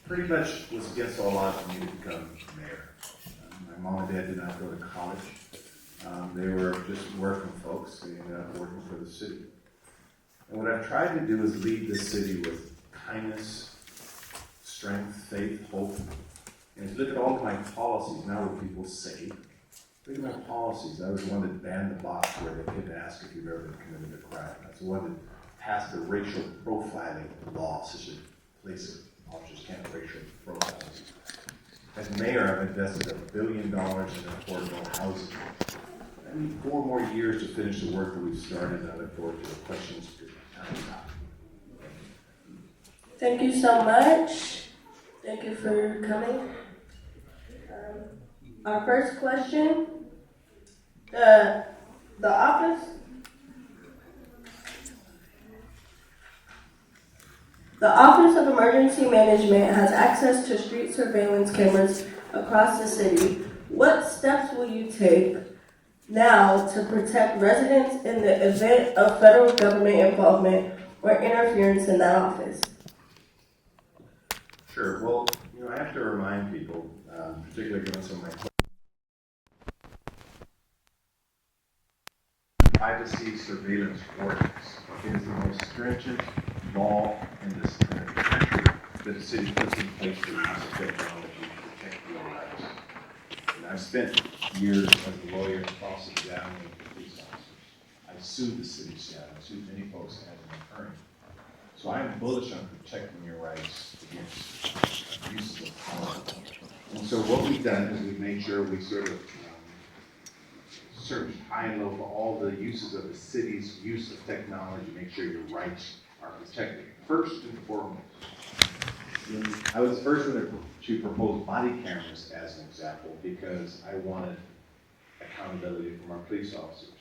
pretty much was against all odds for me to become mayor. My mom and dad did not go to college. They were just working folks. They ended up working for the city. And what I've tried to do is lead the city with kindness, strength, faith, hope. And if you look at all of my policies, not what people say, look at my policies. I was the one that banned the box where they couldn't ask if you've ever committed a crime. I was the one that passed the racial profiling law, such a place that officers can't racial profile. As mayor, I've invested $1 billion in affordable housing. I need 4 more years to finish the work that we've started, and I look forward to the questions. Thank you so much. Thank you for coming. Our first question, the office of Emergency Management has access to street surveillance cameras across the city. What steps will you take now to protect residents in the event of federal government involvement or interference in that office? Sure. Well, I have to remind people, particularly given some of my privacy surveillance ordinance. It is the most stringent law in this country that the city puts in place to use of technology to protect your rights. And I've spent years as a lawyer cross-examining police officers. I sued the city staff. I sued many folks as an attorney. So I'm bullish on protecting your rights against abuses of power. And so what we've done is we've made sure we sort of search high and low for all the uses of the city's use of technology, make sure your rights are protected. First and foremost, I was the first one to propose body cameras as an example because I wanted accountability from our police officers.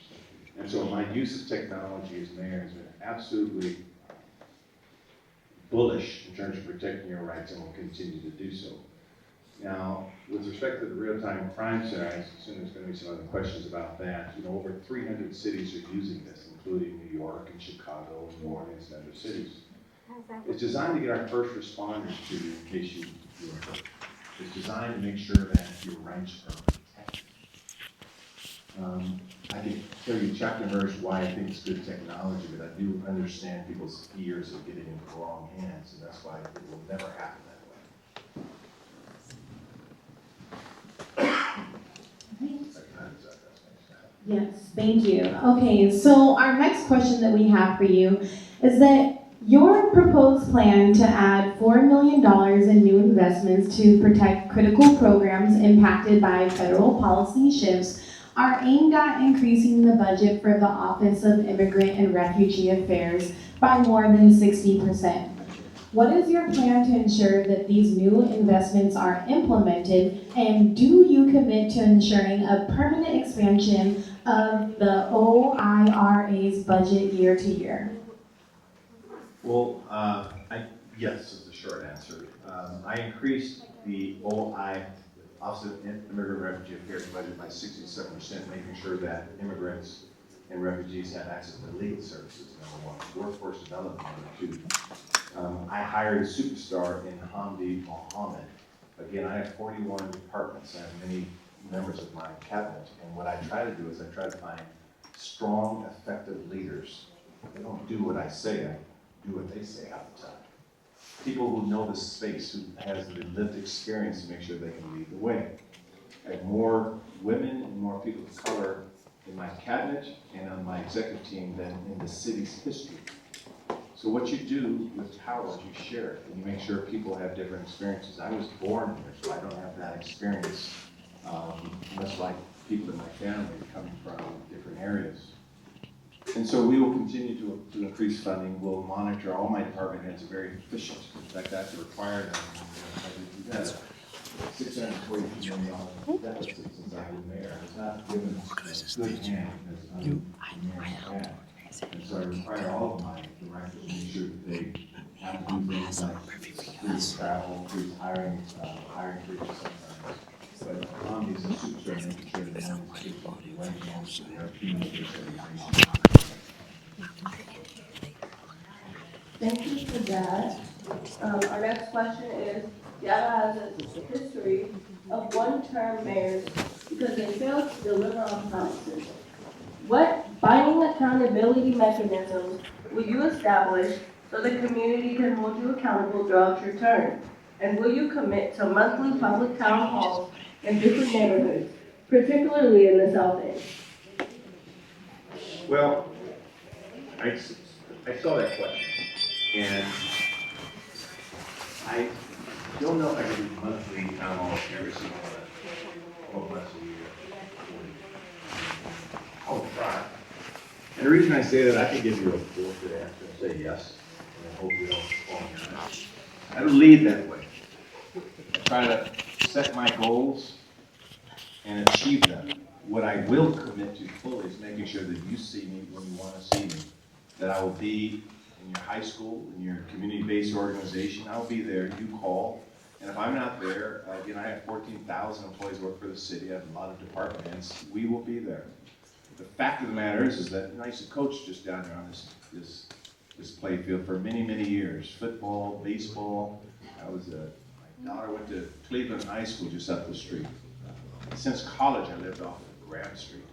And so my use of technology as mayor has been absolutely bullish in terms of protecting your rights and will continue to do so. Now, with respect to the real-time crime center, I assume there's going to be some other questions about that. Over 300 cities are using this, including New York and Chicago and New Orleans and other cities. It's designed to get our first responders to you in case you are hurt. It's designed to make sure that your rights are protected. I can tell you chapter and verse why I think it's good technology, but I do understand people's fears of getting into the wrong hands, and that's why it will never happen that way. Yes, thank you. Okay, so our next question that we have for you is that your proposed plan to add $4 million in new investments to protect critical programs impacted by federal policy shifts are aimed at increasing the budget for the Office of Immigrant and Refugee Affairs by more than 60%. What is your plan to ensure that these new investments are implemented, and do you commit to ensuring a permanent expansion of the OIRA's budget year to year? Well, yes is the short answer. I increased the Office of Immigrant and Refugee Affairs budget by 67%, making sure that immigrants and refugees have access to legal services, number 1, workforce development, number 2. I hired a superstar in Hamdi Mohammed. Again, I have 41 departments. I have many members of my cabinet, and what I try to do is I try to find strong, effective leaders. They don't do what I say, I do what they say half the time. People who know the space, who has the lived experience to make sure they can lead the way. I have more women and more people of color in my cabinet and on my executive team than in the city's history. So what you do with power is you share it, and you make sure people have different experiences. I was born here, so I don't have that experience, much like people in my family coming from different areas. And so we will continue to increase funding. We'll monitor all my department heads are very efficient. In fact, that's required. We've had a $642 million deficit since I've been mayor. It's not given us a good hand as mayor had. And so I require all of my directors to make sure that they have to do things like increase travel, increase hiring freezes sometimes. But Omni is a superstar making sure that no one's getting the right hands to their teammates. Thank you for that. Our next question is, Seattle has a history of one-term mayors because they failed to deliver on promises. What binding accountability mechanisms will you establish so the community can hold you accountable throughout your term? And will you commit to monthly public town halls in different neighborhoods, particularly in the South End? Well, I saw that question, and I don't know if I can do monthly town halls every single month, 12 months a year. I'll try. And the reason I say that, I can give you a bullshit answer and say yes, and I hope you don't fall in that. I don't lead that way. I try to set my goals and achieve them. What I will commit to fully is making sure that you see me when you want to see me. That I will be in your high school, in your community-based organization. I'll be there, you call. And if I'm not there, I have 14,000 employees work for the city. I have a lot of department heads. We will be there. The fact of the matter is that I used to coach just down there on this play field for many, many years. Football, baseball. My daughter went to Cleveland High School just up the street. Since college, I lived off of Graham Street.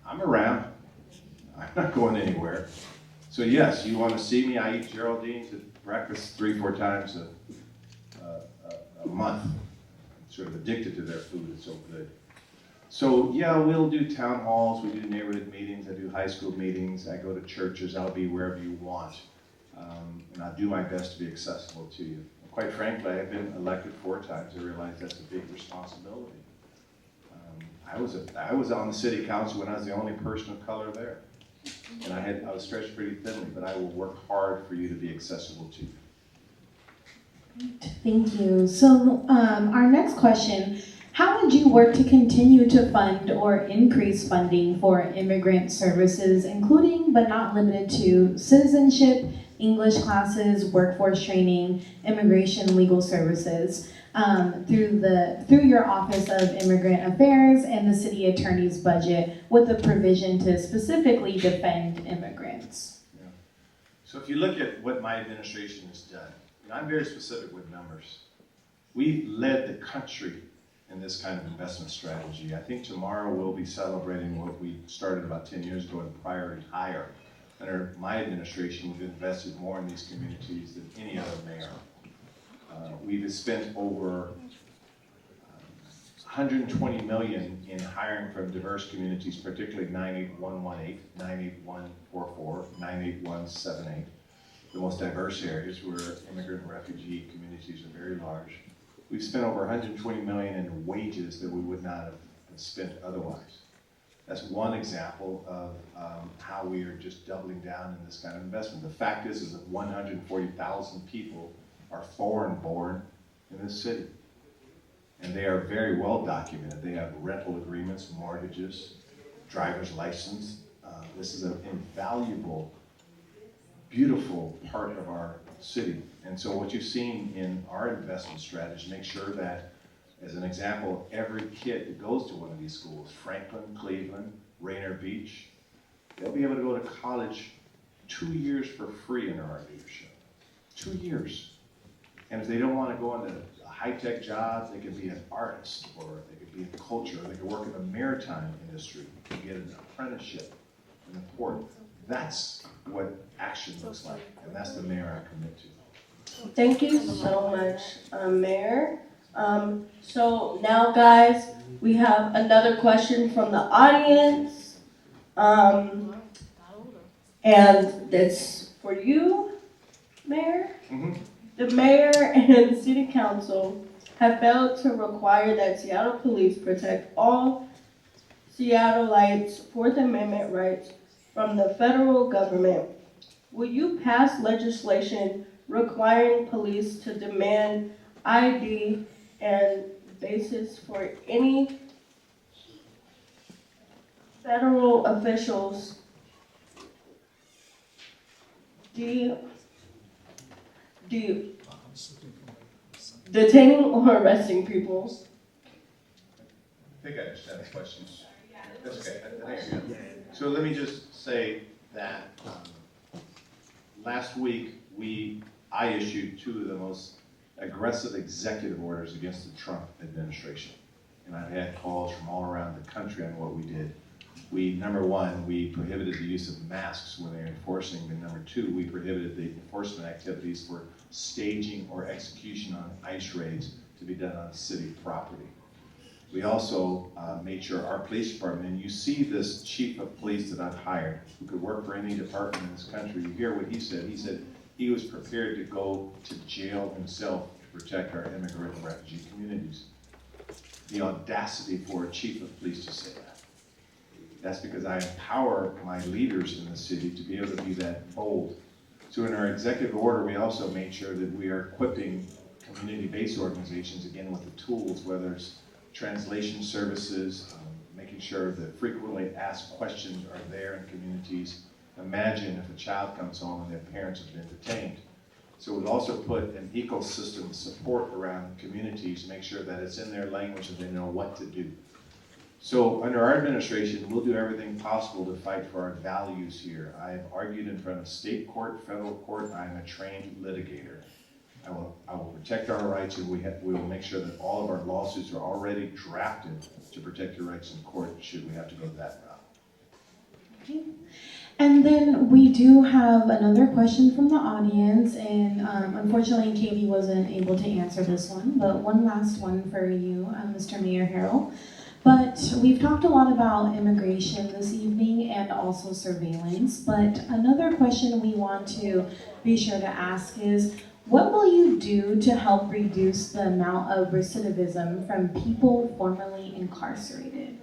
I'm around. I'm not going anywhere. So yes, you want to see me? I eat Geraldine's at breakfast 3-4 times a month. I'm sort of addicted to their food. It's so good. So yeah, we'll do town halls. We do neighborhood meetings. I do high school meetings. I go to churches. I'll be wherever you want, and I'll do my best to be accessible to you. Quite frankly, I've been elected 4 times. I realize that's a big responsibility. I was on the city council when I was the only person of color there. And I was stretched pretty thinly, but I will work hard for you to be accessible to you. Thank you. So our next question, how would you work to continue to fund or increase funding for immigrant services, including but not limited to citizenship, English classes, workforce training, immigration legal services, through your Office of Immigrant Affairs and the City Attorney's budget, with a provision to specifically defend immigrants? Yeah. So if you look at what my administration has done, I'm very specific with numbers. We've led the country in this kind of investment strategy. I think tomorrow we'll be celebrating what we started about 10 years ago in Priority Hire. Under my administration, we've invested more in these communities than any other mayor. We've spent over $120 million in hiring from diverse communities, particularly 98118, 98144, 98178. The most diverse areas where immigrant and refugee communities are very large. We've spent over $120 million in wages that we would not have spent otherwise. That's one example of how we are just doubling down in this kind of investment. The fact is that 140,000 people are foreign-born in this city. And they are very well documented. They have rental agreements, mortgages, driver's license. This is an invaluable, beautiful part of our city. And so what you've seen in our investment strategy, make sure that, as an example, every kid that goes to one of these schools, Franklin, Cleveland, Rainier Beach, they'll be able to go to college 2 years for free under our leadership. 2 years. And if they don't want to go into high-tech jobs, they could be an artist, or they could be in culture, or they could work in the maritime industry and get an apprenticeship in the port. That's what action looks like, and that's the mayor I commit to. Thank you so much, Mayor. So now, guys, we have another question from the audience. And it's for you, Mayor. Mm-hmm. The mayor and city council have failed to require that Seattle police protect all Seattleites' Fourth Amendment rights from the federal government. Will you pass legislation requiring police to demand ID and basis for any federal officials detaining or arresting people? I think I understand the question. That's okay. I think I get it. So let me just say that last week we I issued 2 of the most aggressive executive orders against the Trump administration. And I've had calls from all around the country on what we did. Number 1, we prohibited the use of masks when they were enforcing, and number 2, we prohibited the enforcement activities for staging or execution on ICE raids to be done on city property. We also made sure our police department, and you see this chief of police that I've hired, who could work for any department in this country, you hear what he said. He said he was prepared to go to jail himself to protect our immigrant and refugee communities. The audacity for a chief of police to say that. That's because I empower my leaders in the city to be able to be that bold. So in our executive order, we also made sure that we are equipping community-based organizations, again, with the tools, whether it's translation services, making sure that frequently asked questions are there in communities. Imagine if a child comes home and their parents have been detained. So we've also put an ecosystem support around communities to make sure that it's in their language and they know what to do. So under our administration, we'll do everything possible to fight for our values here. I have argued in front of state court, federal court. I'm a trained litigator. I will protect our rights, and we will make sure that all of our lawsuits are already drafted to protect your rights in court should we have to go that route. Okay. And then we do have another question from the audience, and unfortunately Katie wasn't able to answer this one, but one last one for you, Mr. Mayor Harrell. But we've talked a lot about immigration this evening and also surveillance, but another question we want to be sure to ask is, what will you do to help reduce the amount of recidivism from people formerly incarcerated?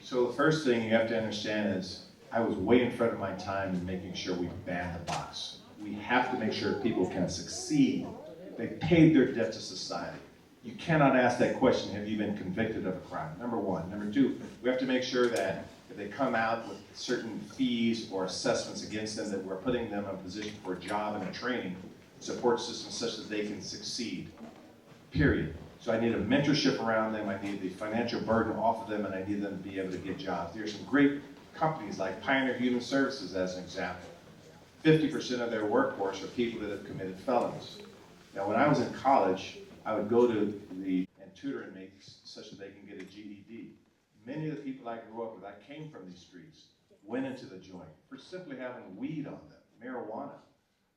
So the first thing you have to understand is I was way in front of my time in making sure we ban the box. We have to make sure people can succeed. They paid their debt to society. You cannot ask that question, have you been convicted of a crime? Number 1. Number 2, we have to make sure that if they come out with certain fees or assessments against them, that we're putting them in a position for a job and a training support system such that they can succeed, period. So I need a mentorship around them, I need the financial burden off of them, and I need them to be able to get jobs. There's some great companies like Pioneer Human Services as an example. 50% of their workforce are people that have committed felonies. Now when I was in college, I would go to and tutor inmates such that they can get a GED. Many of the people I grew up with, I came from these streets, went into the joint for simply having weed on them, marijuana.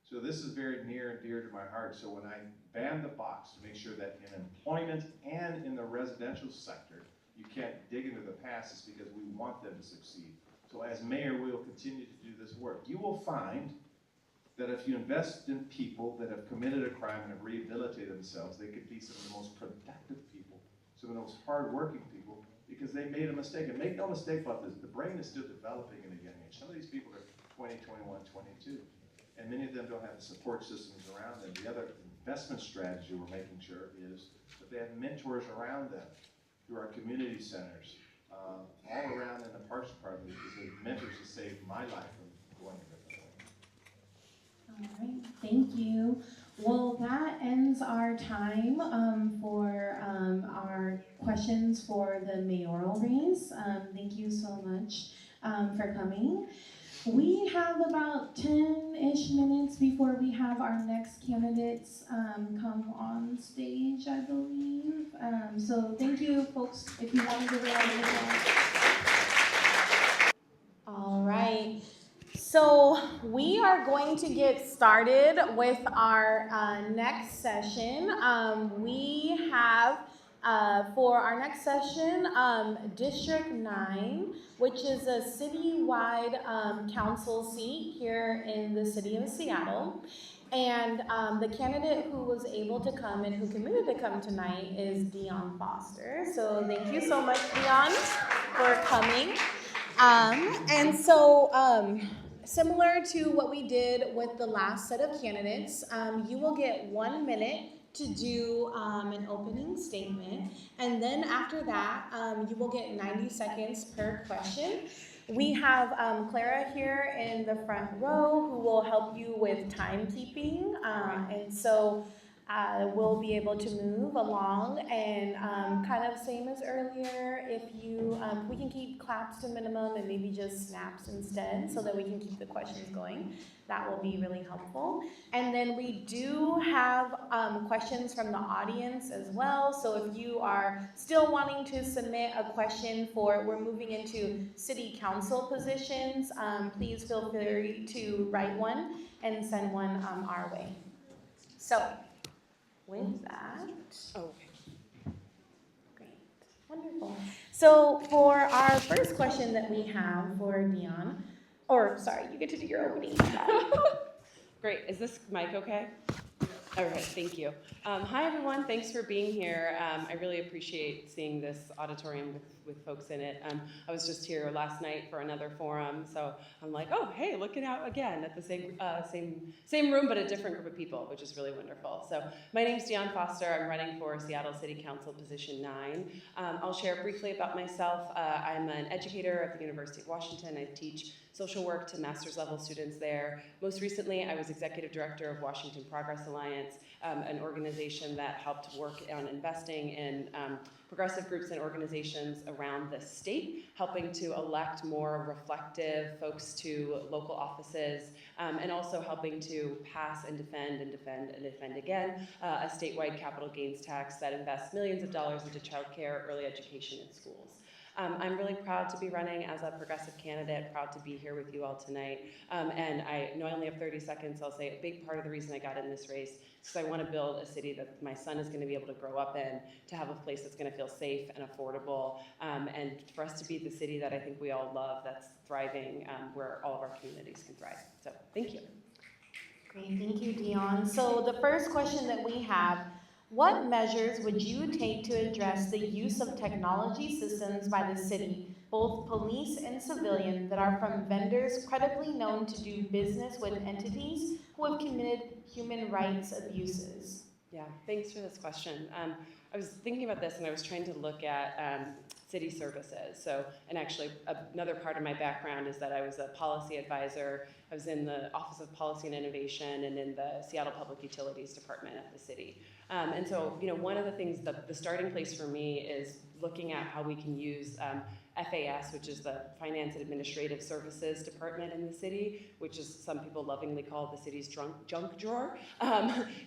So this is very near and dear to my heart. So when I banned the box to make sure that in employment and in the residential sector, you can't dig into the past, it's because we want them to succeed. So as mayor, we will continue to do this work. You will find that if you invest in people that have committed a crime and have rehabilitated themselves, they could be some of the most productive people, some of the most hardworking people, because they made a mistake. And make no mistake about this, the brain is still developing in a young age. Some of these people are 20, 21, 22. And many of them don't have the support systems around them. The other investment strategy we're making sure is that they have mentors around them through our community centers, all around in the Parks Department, because the mentors have saved my life from going a different way. All right, thank you. Well, that ends our time for our questions for the mayoral race. Thank you so much for coming. We have about 10-ish minutes before we have our next candidates come on stage, I believe. So thank you, folks, if you want to give a round of applause. All right. So we are going to get started with our next session. We have for our next session, District 9, which is a citywide council seat here in the city of Seattle. And the candidate who was able to come and who committed to come tonight is Dion Foster. So thank you so much, Dion, for coming. Similar to what we did with the last set of candidates, you will get 1 minute to do an opening statement, and then after that, you will get 90 seconds per question. We have Clara here in the front row who will help you with timekeeping, we'll be able to move along and kind of same as earlier, if you, we can keep claps to minimum and maybe just snaps instead so that we can keep the questions going. That will be really helpful. And then we do have questions from the audience as well. So if you are still wanting to submit a question we're moving into city council positions, please feel free to write one and send one our way. So with that, great, wonderful. So for our first question that we have for Dion, or sorry, you get to do your opening. Great. Is this mic okay? Okay, thank you. Hi, everyone. Thanks for being here. I really appreciate seeing this auditorium with folks in it. I was just here last night for another forum, so I'm like, oh, hey, looking out again at the same room, but a different group of people, which is really wonderful. So my name's Dion Foster. I'm running for Seattle City Council position 9. I'll share briefly about myself. I'm an educator at the University of Washington. I teach social work to master's level students there. Most recently, I was executive director of Washington Progress Alliance, an organization that helped work on investing in progressive groups and organizations around the state, helping to elect more reflective folks to local offices, and also helping to pass and defend again a statewide capital gains tax that invests millions of dollars into childcare, early education, and schools. I'm really proud to be running as a progressive candidate, proud to be here with you all tonight. And I know I only have 30 seconds, so I'll say a big part of the reason I got in this race is because I want to build a city that my son is going to be able to grow up in, to have a place that's going to feel safe and affordable, and for us to be the city that I think we all love, that's thriving, where all of our communities can thrive. So thank you. Great, thank you, Dion. So the first question that we have, what measures would you take to address the use of technology systems by the city, both police and civilian, that are from vendors credibly known to do business with entities who have committed human rights abuses? Yeah, thanks for this question. I was thinking about this and I was trying to look at city services. So, and actually another part of my background is that I was a policy advisor. I was in the Office of Policy and Innovation and in the Seattle Public Utilities Department at the city. And so, you know, one of the things, the starting place for me is looking at how we can use FAS, which is the Finance and Administrative Services Department in the city, which is some people lovingly call the city's junk drawer,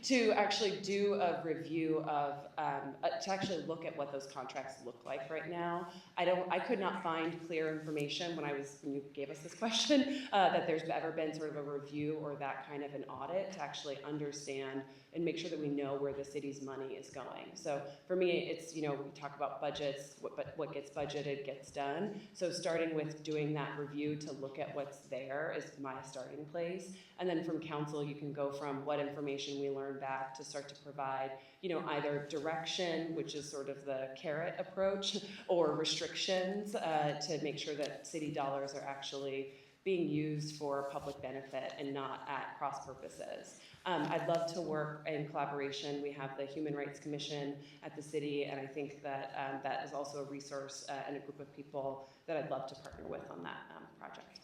to actually do a review of, to actually look at what those contracts look like right now. I could not find clear information when you gave us this question, that there's ever been sort of a review or that kind of an audit to actually understand and make sure that we know where the city's money is going. So for me, it's, you know, we talk about budgets, what gets budgeted gets done. So starting with doing that review to look at what's there is my starting place. And then from council, you can go from what information we learn back to start to provide, you know, either direction, which is sort of the carrot approach, or restrictions to make sure that city dollars are actually being used for public benefit and not at cross purposes. I'd love to work in collaboration. We have the Human Rights Commission at the city, and I think that that is also a resource and a group of people that I'd love to partner with on that project.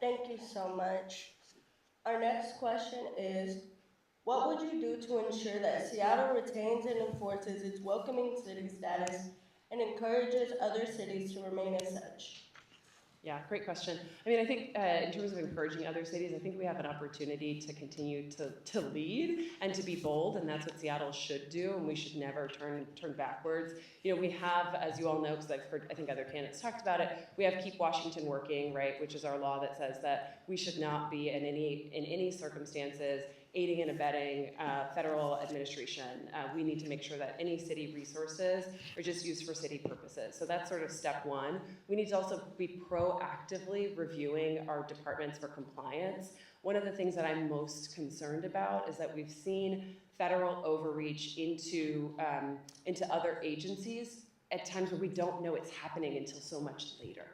Thank you so much. Our next question is, what would you do to ensure that Seattle retains and enforces its welcoming city status and encourages other cities to remain as such? Yeah, great question. I mean, I think in terms of encouraging other cities, I think we have an opportunity to continue to lead and to be bold, and that's what Seattle should do, and we should never turn backwards. You know, we have, as you all know, because I've heard, I think other candidates talked about it, we have Keep Washington Working, right, which is our law that says that we should not be in any circumstances aiding and abetting federal administration. We need to make sure that any city resources are just used for city purposes. So that's sort of step one. We need to also be proactively reviewing our departments for compliance. One of the things that I'm most concerned about is that we've seen federal overreach into other agencies at times where we don't know it's happening until so much later.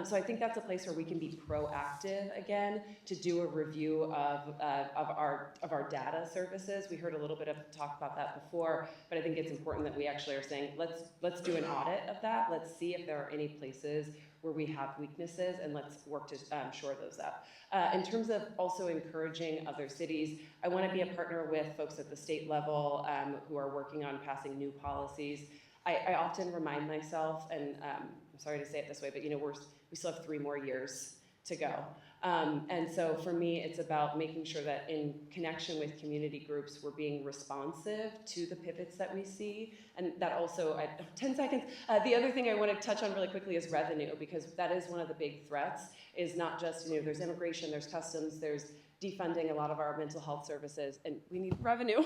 So I think that's a place where we can be proactive again to do a review of our data services. We heard a little bit of talk about that before, but I think it's important that we actually are saying let's do an audit of that. Let's see if there are any places where we have weaknesses, and let's work to shore those up. In terms of also encouraging other cities, I want to be a partner with folks at the state level who are working on passing new policies. I often remind myself, and I'm sorry to say it this way, but we still have 3 more years to go. And so for me, it's about making sure that in connection with community groups, we're being responsive to the pivots that we see. And that also, 10 seconds, the other thing I want to touch on really quickly is revenue, because that is one of the big threats, is not just, there's immigration, there's customs, there's defunding a lot of our mental health services, and we need revenue.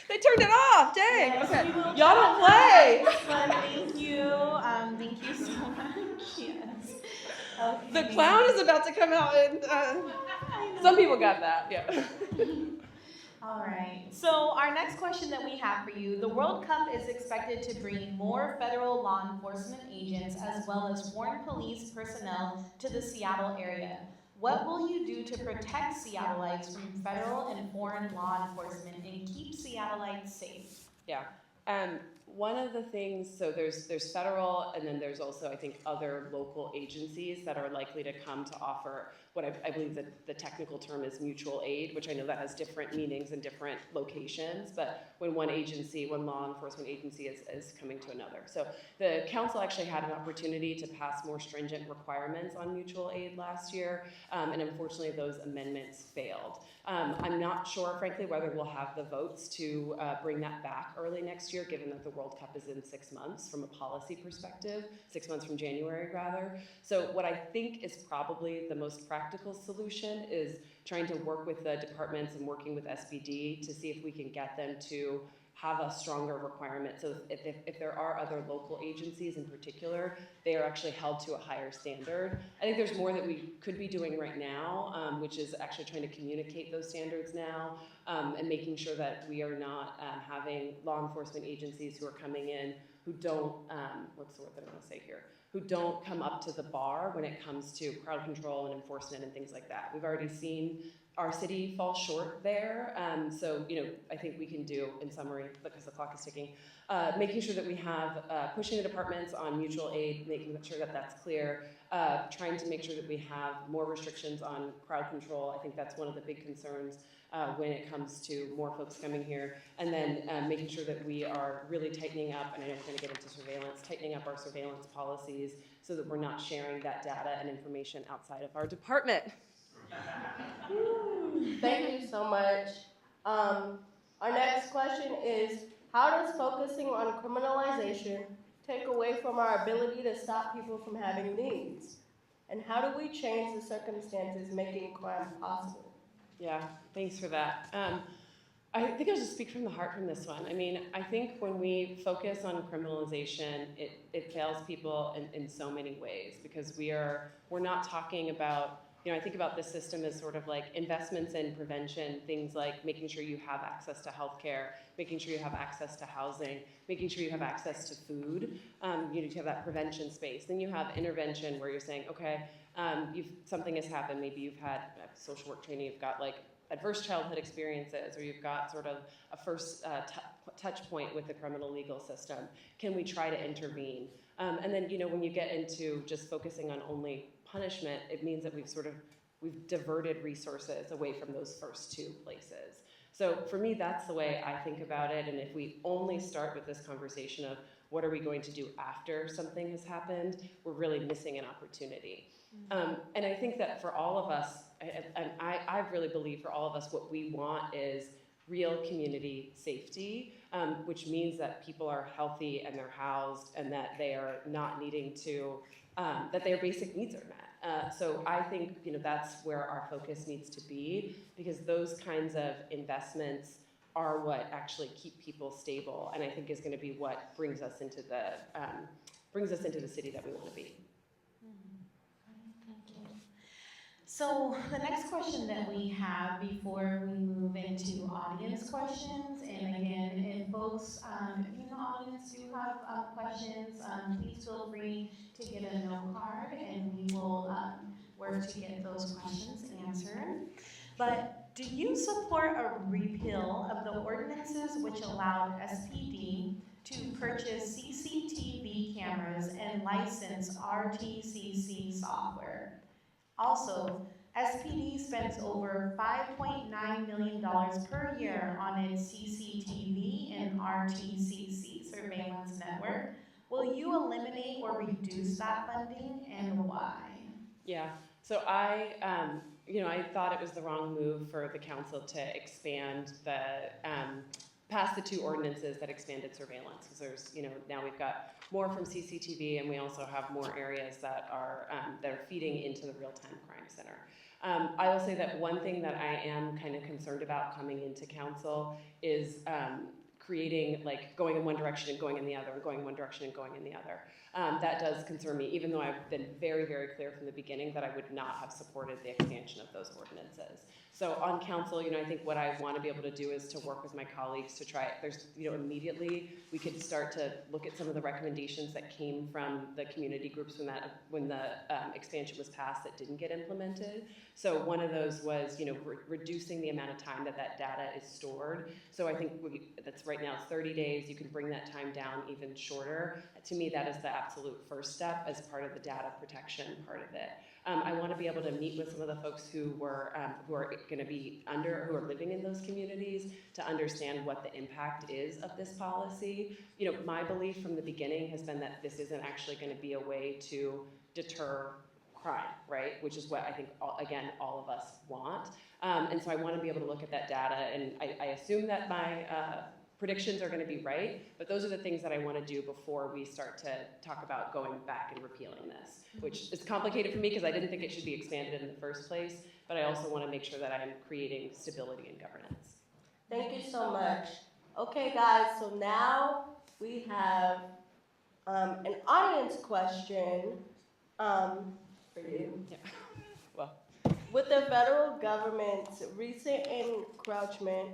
They turned it off, dang, Yes, okay. we will Y'all don't play. But thank you so much, yes. Okay. The clown is about to come out, and some people got that, yeah. All right, so our next question that we have for you, the World Cup is expected to bring more federal law enforcement agents as well as foreign police personnel to the Seattle area. What will you do to protect Seattleites from federal and foreign law enforcement and keep Seattleites safe? Yeah. One of the things, so there's federal, and then there's also, I think, other local agencies that are likely to come to offer what I believe that the technical term is mutual aid, which I know that has different meanings in different locations, but when one law enforcement agency is coming to another. So the council actually had an opportunity to pass more stringent requirements on mutual aid last year, and unfortunately those amendments failed. I'm not sure, frankly, whether we'll have the votes to bring that back early next year, given that the World Cup is in 6 months from a policy perspective, 6 months from January, rather. So what I think is probably the most practical solution is trying to work with the departments and working with SBD to see if we can get them to have a stronger requirement. So if there are other local agencies in particular, they are actually held to a higher standard. I think there's more that we could be doing right now, which is actually trying to communicate those standards now, and making sure that we are not having law enforcement agencies who are coming in who don't, what's the word that I want to say here, who don't come up to the bar when it comes to crowd control and enforcement and things like that. We've already seen our city fall short there, so I think we can do, in summary, because the clock is ticking, making sure that we have, pushing the departments on mutual aid, making sure that that's clear, trying to make sure that we have more restrictions on crowd control. I think that's one of the big concerns when it comes to more folks coming here, and then making sure that we are really tightening up, and I know we're going to get into surveillance, tightening up our surveillance policies so that we're not sharing that data and information outside of our department. Thank you so much. Our next question is, how does focusing on criminalization take away from our ability to stop people from having needs? And how do we change the circumstances making crime possible? Yeah, thanks for that. I think I'll just speak from the heart from this one. I mean, I think when we focus on criminalization, it fails people in so many ways, because we're not talking about, I think about this system as sort of like investments in prevention, things like making sure you have access to healthcare, making sure you have access to housing, making sure you have access to food. You need to have that prevention space. Then you have intervention, where you're saying, okay, something has happened. Maybe you've had social work training, you've got like adverse childhood experiences, or you've got sort of a first touch point with the criminal legal system. Can we try to intervene? And then, when you get into just focusing on only punishment, it means that we've diverted resources away from those first 2 places. So for me, that's the way I think about it. And if we only start with this conversation of what are we going to do after something has happened, we're really missing an opportunity. And I think that for all of us, and I really believe for all of us, what we want is real community safety, which means that people are healthy and they're housed, and that they are not needing to, that their basic needs are met. So I think that's where our focus needs to be, because those kinds of investments are what actually keep people stable, and I think is going to be what brings us into the city that we want to be. So the next question that we have before we move into audience questions, and again, if folks in the audience do have questions, please feel free to get a note card, and we will work to get those questions answered. But do you support a repeal of the ordinances which allowed SPD to purchase CCTV cameras and license RTCC software. Also, SPD spends over $5.9 million per year on its CCTV and RTCC surveillance network. Will you eliminate or reduce that funding, and why? Yeah, so I thought it was the wrong move for the council to expand past the two ordinances that expanded surveillance, because there's, now we've got more from CCTV, and we also have more areas that are feeding into the real-time crime center. I will say that one thing that I am kind of concerned about coming into council is creating, like, going in one direction and going in the other, and going in one direction and going in the other. That does concern me, even though I've been very, very clear from the beginning that I would not have supported the expansion of those ordinances. So on council, I think what I want to be able to do is to work with my colleagues to try, immediately we could start to look at some of the recommendations that came from the community groups when the expansion was passed that didn't get implemented. So one of those was, reducing the amount of time that data is stored. So I think that's right now 30 days. You can bring that time down even shorter. To me, that is the absolute first step as part of the data protection part of it. I want to be able to meet with some of the folks who are going to be who are living in those communities to understand what the impact is of this policy. My belief from the beginning has been that this isn't actually going to be a way to deter crime, right? Which is what I think, again, all of us want. And so I want to be able to look at that data, and I assume that my predictions are going to be right, but those are the things that I want to do before we start to talk about going back and repealing this, which is complicated for me because I didn't think it should be expanded in the first place, but I also want to make sure that I'm creating stability and governance. Thank you so much. Okay, guys, so now we have an audience question for you. Yeah. Well. With the federal government's recent encroachment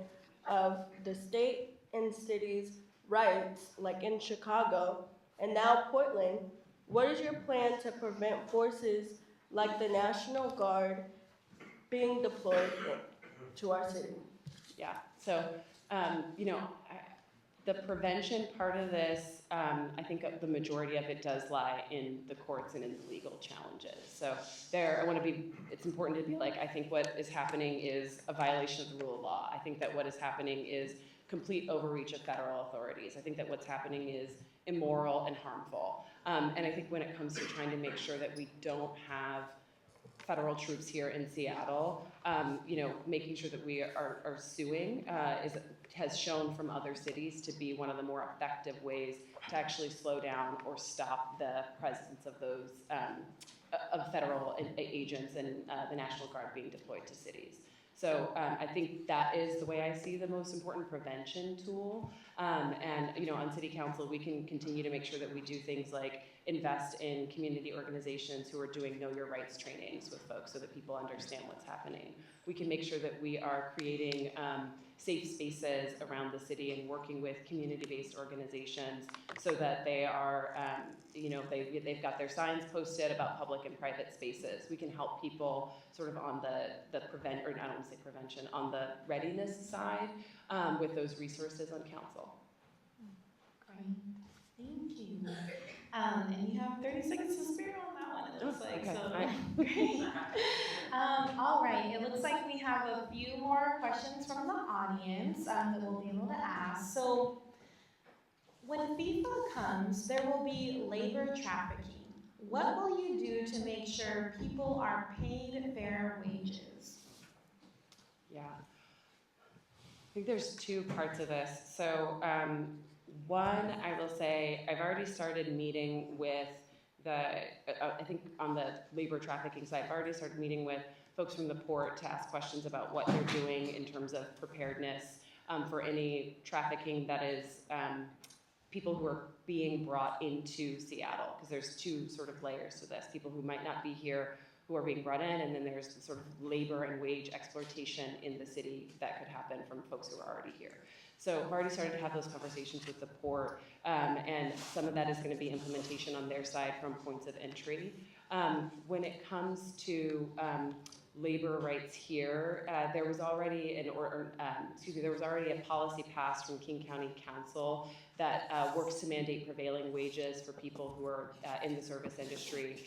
of the state and cities' rights, like in Chicago and now Portland, what is your plan to prevent forces like the National Guard being deployed to our city? Yeah, so, the prevention part of this, I think the majority of it does lie in the courts and in the legal challenges. So it's important to be like, I think what is happening is a violation of the rule of law. I think that what is happening is complete overreach of federal authorities. I think that what's happening is immoral and harmful. And I think when it comes to trying to make sure that we don't have federal troops here in Seattle, making sure that we are suing has shown from other cities to be one of the more effective ways to actually slow down or stop the presence of those of federal agents and the National Guard being deployed to cities. So I think that is the way I see the most important prevention tool. And on City Council, we can continue to make sure that we do things like invest in community organizations who are doing Know Your Rights trainings with folks so that people understand what's happening. We can make sure that we are creating safe spaces around the city and working with community-based organizations so that they are, they've got their signs posted about public and private spaces. We can help people sort of on the prevention, on the readiness side with those resources on council. Great, thank you. And you have 30 seconds to spare on that one, it looks like. Okay. So great. All right, it looks like we have a few more questions from the audience that we'll be able to ask. So when FIFA comes, there will be labor trafficking. What will you do to make sure people are paid fair wages? Yeah, I think there's two parts of this. So one, I will say, I've already started meeting with I think on the labor trafficking side, I've already started meeting with folks from the port to ask questions about what they're doing in terms of preparedness for any trafficking that is people who are being brought into Seattle, because there's two sort of layers to this. People who might not be here who are being brought in, and then there's the sort of labor and wage exploitation in the city that could happen from folks who are already here. So I've already started to have those conversations with the port, and some of that is going to be implementation on their side from points of entry. When it comes to labor rights here. There was already there was already a policy passed from King County Council that works to mandate prevailing wages for people who are in the service industry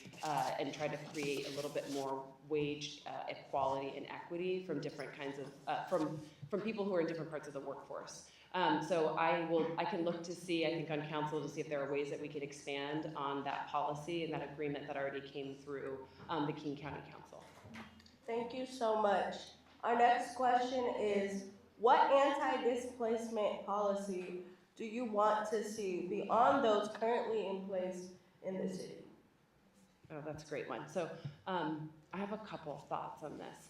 and try to create a little bit more wage equality and equity from different kinds of from people who are in different parts of the workforce. So I can look to see, I think, on council to see if there are ways that we could expand on that policy and that agreement that already came through the King County Council. Thank you so much. Our next question is, what anti-displacement policy do you want to see beyond those currently in place in the city? Oh, that's a great one. So I have a couple thoughts on this.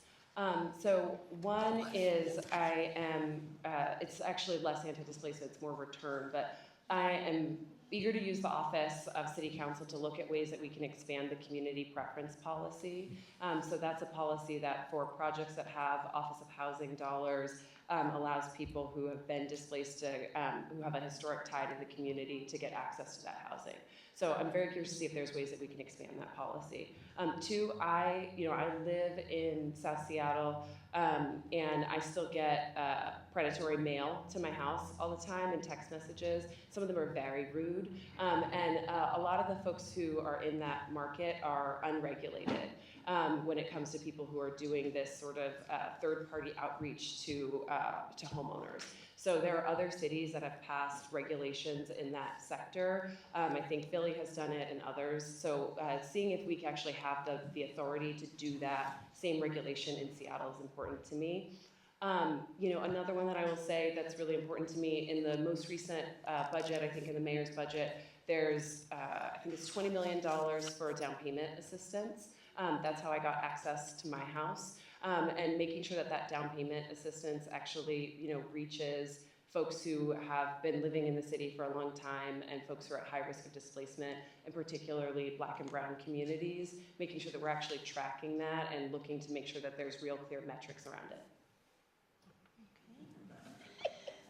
So one is it's actually less anti-displacement, it's more return, but I am eager to use the office of City Council to look at ways that we can expand the community preference policy. So that's a policy that for projects that have Office of Housing dollars allows people who have been displaced to, who have a historic tie to the community to get access to that housing. So I'm very curious to see if there's ways that we can expand that policy. Two, I live in South Seattle, and I still get predatory mail to my house all the time and text messages. Some of them are very rude, and a lot of the folks who are in that market are unregulated when it comes to people who are doing this sort of third-party outreach to homeowners. So there are other cities that have passed regulations in that sector. I think Philly has done it and others. So seeing if we can actually have the authority to do that same regulation in Seattle is important to me. Another one that I will say that's really important to me in the most recent budget, I think in the mayor's budget, there's, I think it's $20 million for down payment assistance. That's how I got access to my house. And making sure that down payment assistance actually, reaches folks who have been living in the city for a long time and folks who are at high risk of displacement, and particularly Black and brown communities, making sure that we're actually tracking that and looking to make sure that there's real clear metrics around it.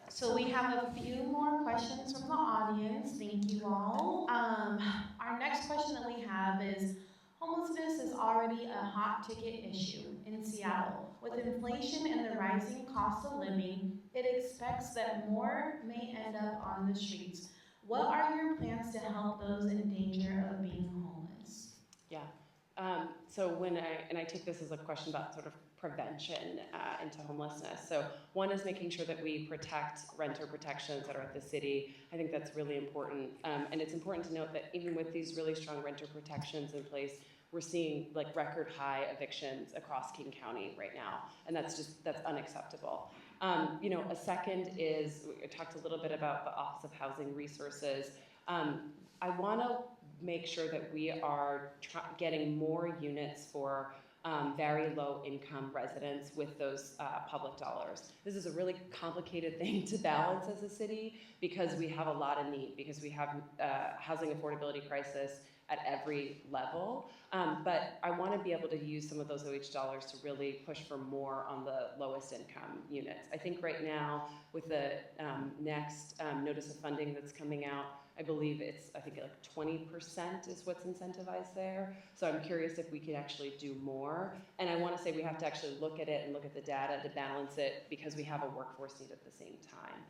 So we have a few more questions from the audience. Thank you all. Our next question that we have is, homelessness is already a hot ticket issue in Seattle. With inflation and the rising cost of living, it expects that more may end up on the streets. What are your plans to help those in danger of being homeless? Yeah. So I take this as a question about sort of prevention into homelessness. So one is making sure that we protect renter protections that are at the city. I think that's really important. And it's important to note that even with these really strong renter protections in place, we're seeing like record high evictions across King County right now. And that's unacceptable. A second is, we talked a little bit about the Office of Housing Resources. I want to make sure that we are getting more units for very low income residents with those public dollars. This is a really complicated thing to balance as a city because we have a lot of need, because we have housing affordability crisis at every level. But I want to be able to use some of those OH dollars to really push for more on the lowest income units. I think right now with the next notice of funding that's coming out, I believe I think like 20% is what's incentivized there. So I'm curious if we could actually do more. And I want to say we have to actually look at it and look at the data to balance it because we have a workforce need at the same time.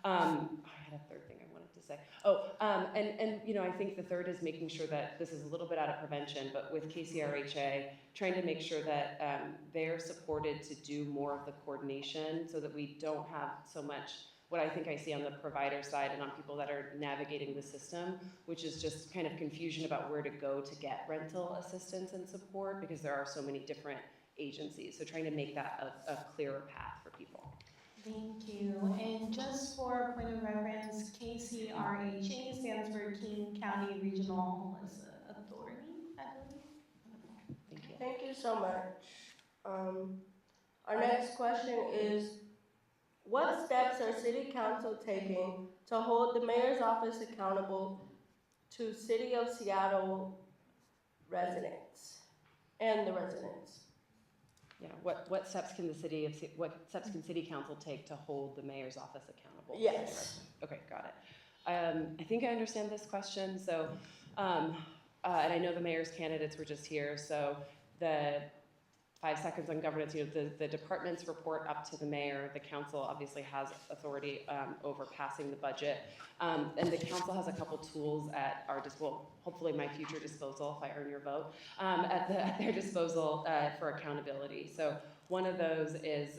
I had a third thing I wanted to say. I think the third is making sure that this is a little bit out of prevention, but with KCRHA, trying to make sure that they're supported to do more of the coordination so that we don't have so much what I think I see on the provider side and on people that are navigating the system, which is just kind of confusion about where to go to get rental assistance and support because there are so many different agencies. So trying to make that a clearer path for people. Thank you. And just for a point of reference, KCRHA stands for King County Regional Homeless Authority, I believe. Thank you. Thank you so much. Our next question is, what steps are City Council taking to hold the Mayor's Office accountable to City of Seattle residents and the residents? Yeah. What steps can City Council take to hold the Mayor's Office accountable? Yes. Okay, got it. I think I understand this question. So, and I know the mayor's candidates were just here. So 5 seconds on governance. The departments report up to the mayor. The council obviously has authority over passing the budget. And the council has a couple tools at our disposal, hopefully my future disposal, if I earn your vote, at their disposal for accountability. So one of those is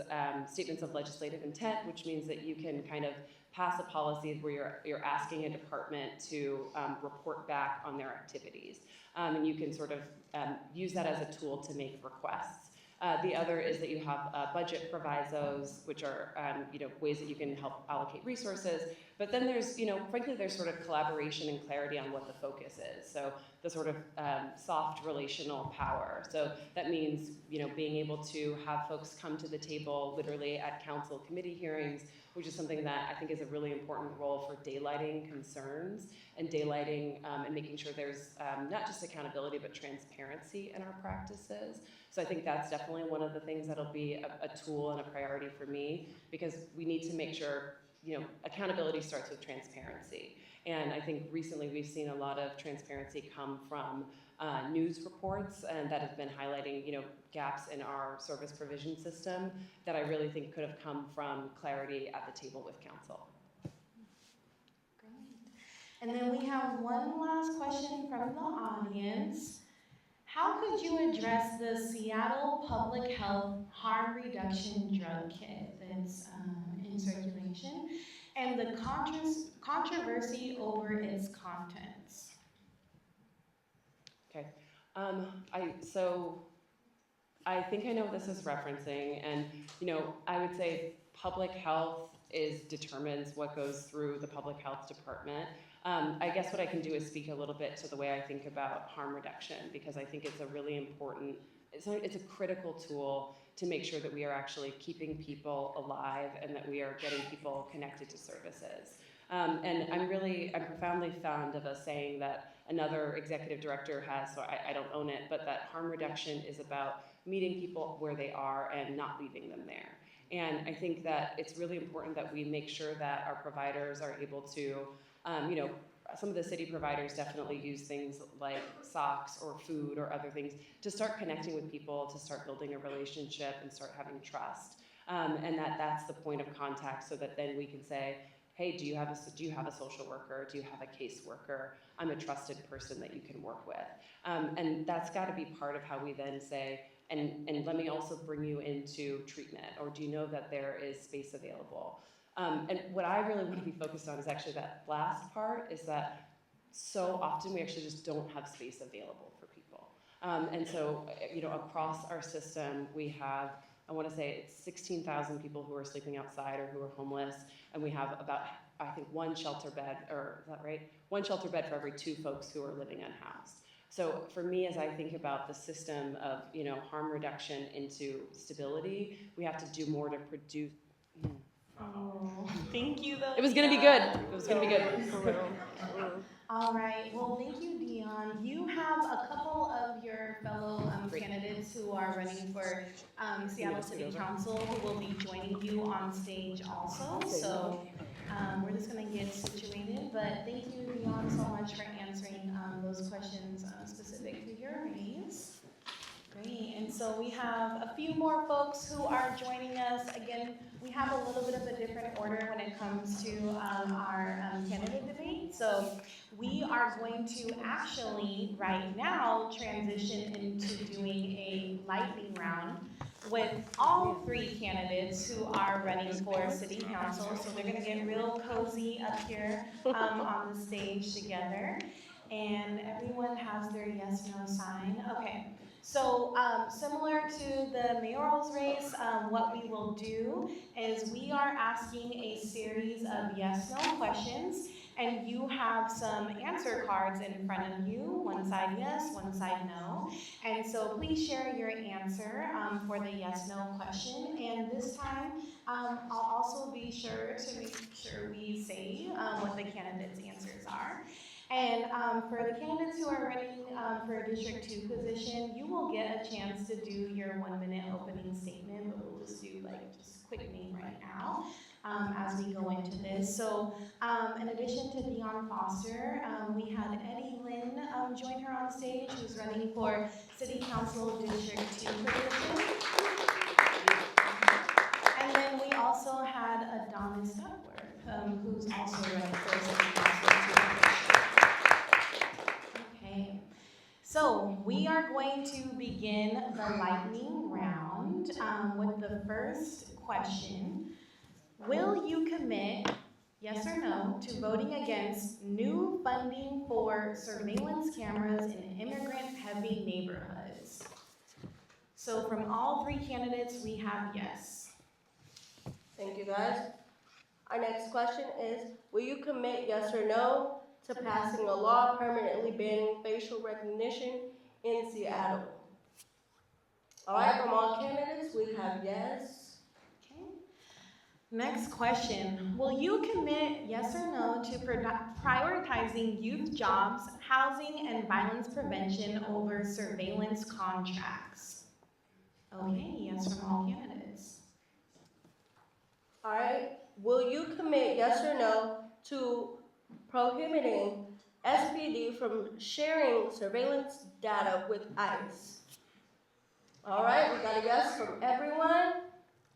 statements of legislative intent, which means that you can kind of pass a policy where you're asking a department to report back on their activities. And you can sort of use that as a tool to make requests. The other is that you have budget provisos, which are ways that you can help allocate resources. But then there's, frankly, there's sort of collaboration and clarity on what the focus is. So the sort of soft relational power. So that means, being able to have folks come to the table literally at council committee hearings, which is something that I think is a really important role for daylighting concerns and daylighting and making sure there's not just accountability, but transparency in our practices. So I think that's definitely one of the things that'll be a tool and a priority for me, because we need to make sure, accountability starts with transparency. And I think recently we've seen a lot of transparency come from news reports, and that has been highlighting, gaps in our service provision system that I really think could have come from clarity at the table with council. Great. And then we have one last question from the audience. How could you address the Seattle Public Health Harm Reduction Drug Kit that's in circulation and the controversy over its contents? Okay. I think I know what this is referencing, and I would say public health determines what goes through the public health department. I guess what I can do is speak a little bit to the way I think about harm reduction, because I think it's a really important, it's a critical tool to make sure that we are actually keeping people alive and that we are getting people connected to services. And I'm profoundly fond of a saying that another executive director has, so I don't own it, but that harm reduction is about meeting people where they are and not leaving them there. And I think that it's really important that we make sure that our providers are able to, some of the city providers definitely use things like socks or food or other things to start connecting with people, to start building a relationship and start having trust. And that's the point of contact, so that then we can say, hey, do you have a social worker? Do you have a caseworker? I'm a trusted person that you can work with. And that's got to be part of how we then say, and let me also bring you into treatment, or do you know that there is space available? And what I really want to be focused on is actually that last part, is that so often we actually just don't have space available for people. And so, across our system, we have, I want to say it's 16,000 people who are sleeping outside or who are homeless, and we have about, I think, one shelter bed, or is that right? One shelter bed for every 2 folks who are living unhoused. So for me, as I think about the system of, harm reduction into stability, we have to do more to produce. Oh, thank you, though. It was going to be good. It was going to be good. All right. Well, thank you, Dion. You have a couple of your fellow candidates who are running for Seattle City Council who will be joining you on stage also. So we're just going to get situated. But thank you, Dion, so much for answering those questions specific to your race. Great. And so we have a few more folks who are joining us. Again, we have a little bit of a different order when it comes to our candidate debate. So we are going to actually right now transition into doing a lightning round with all 3 candidates who are running for city council. So they're going to get real cozy up here on the stage together. And everyone has their yes/no sign. Okay. So similar to the mayoral's race, what we will do is we are asking a series of yes/no questions, and you have some answer cards in front of you, one side yes, one side no. And so please share your answer for the yes/no question. And this time, I'll also be sure to make sure we say what the candidates' answers are. And for the candidates who are running for a District 2 position, you will get a chance to do your 1-minute opening statement, but we'll just do just quick name right now as we go into this. So in addition to Dion Foster, we had Eddie Lynn join her on stage, who's running for City Council District 2 position. And then we also had Adonis Duckworth, who's also running for City Council 2 position. Okay. So we are going to begin the lightning round with the first question. Will you commit, yes or no, to voting against new funding for surveillance cameras in immigrant-heavy neighborhoods? So from all three candidates, we have yes. Thank you, guys. Our next question is, will you commit yes or no to passing a law permanently banning facial recognition in Seattle? All right, from all candidates, we have yes. Okay. Next question. Will you commit yes or no to prioritizing youth jobs, housing, and violence prevention over surveillance contracts? Okay, yes from all candidates. All right, will you commit yes or no to prohibiting SPD from sharing surveillance data with ICE? All right, we got a yes from everyone.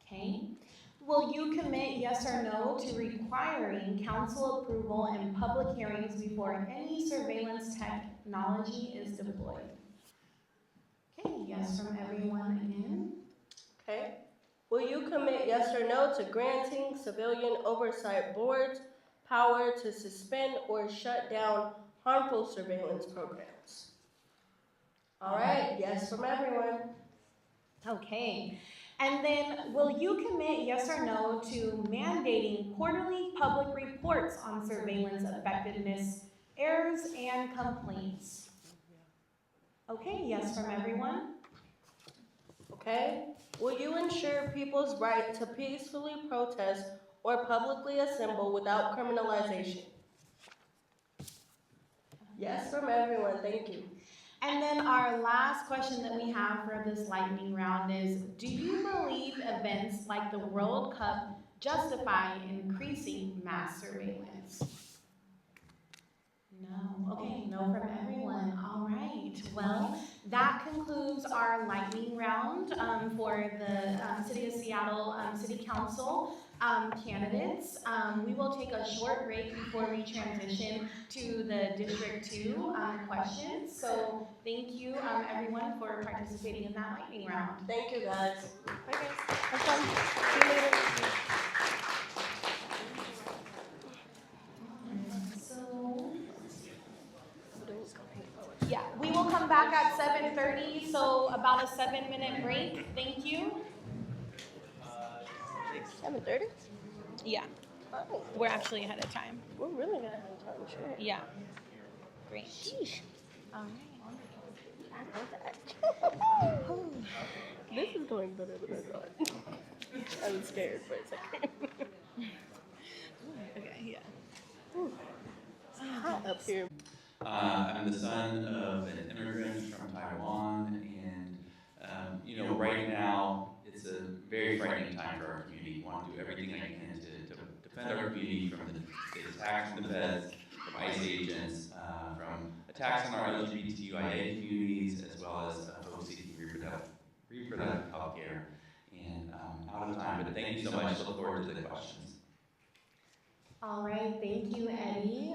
Okay. Will you commit yes or no to requiring council approval and public hearings before any surveillance technology is deployed? Okay, yes from everyone again. Okay. Will you commit yes or no to granting civilian oversight boards power to suspend or shut down harmful surveillance programs? All right, yes from everyone. Okay. And then, will you commit yes or no to mandating quarterly public reports on surveillance effectiveness, errors, and complaints? Okay, yes from everyone. Okay. Will you ensure people's right to peacefully protest or publicly assemble without criminalization? Yes from everyone, thank you. And then our last question that we have for this lightning round is, do you believe events like the World Cup justify increasing mass surveillance? No. Okay, no from everyone. All right. Well, that concludes our lightning round for the City of Seattle City Council candidates. We will take a short break before we transition to the District 2 questions. So thank you, everyone, for participating in that lightning round. Thank you, guys. Bye, guys. Have fun. See you later. Yeah, we will come back at 7:30, so about a 7-minute break. Thank you. 7:30? Yeah, Oh, we're actually ahead of time. we're really gonna have time, sure. Yeah. Great. Sheesh. All I love that. This is going better than I thought. I was scared for a second. right. Okay, yeah. It's hot up here. I'm the son of an immigrant from Taiwan, and right now it's a very frightening time for our community. I want to do everything I can to defend our community from the attacks from the feds, from ICE agents, from attacks on our LGBTQIA communities, as well as folks seeking reproductive health care. And out of time, but thank you so much. Look forward to the questions. All right, thank you, Eddie.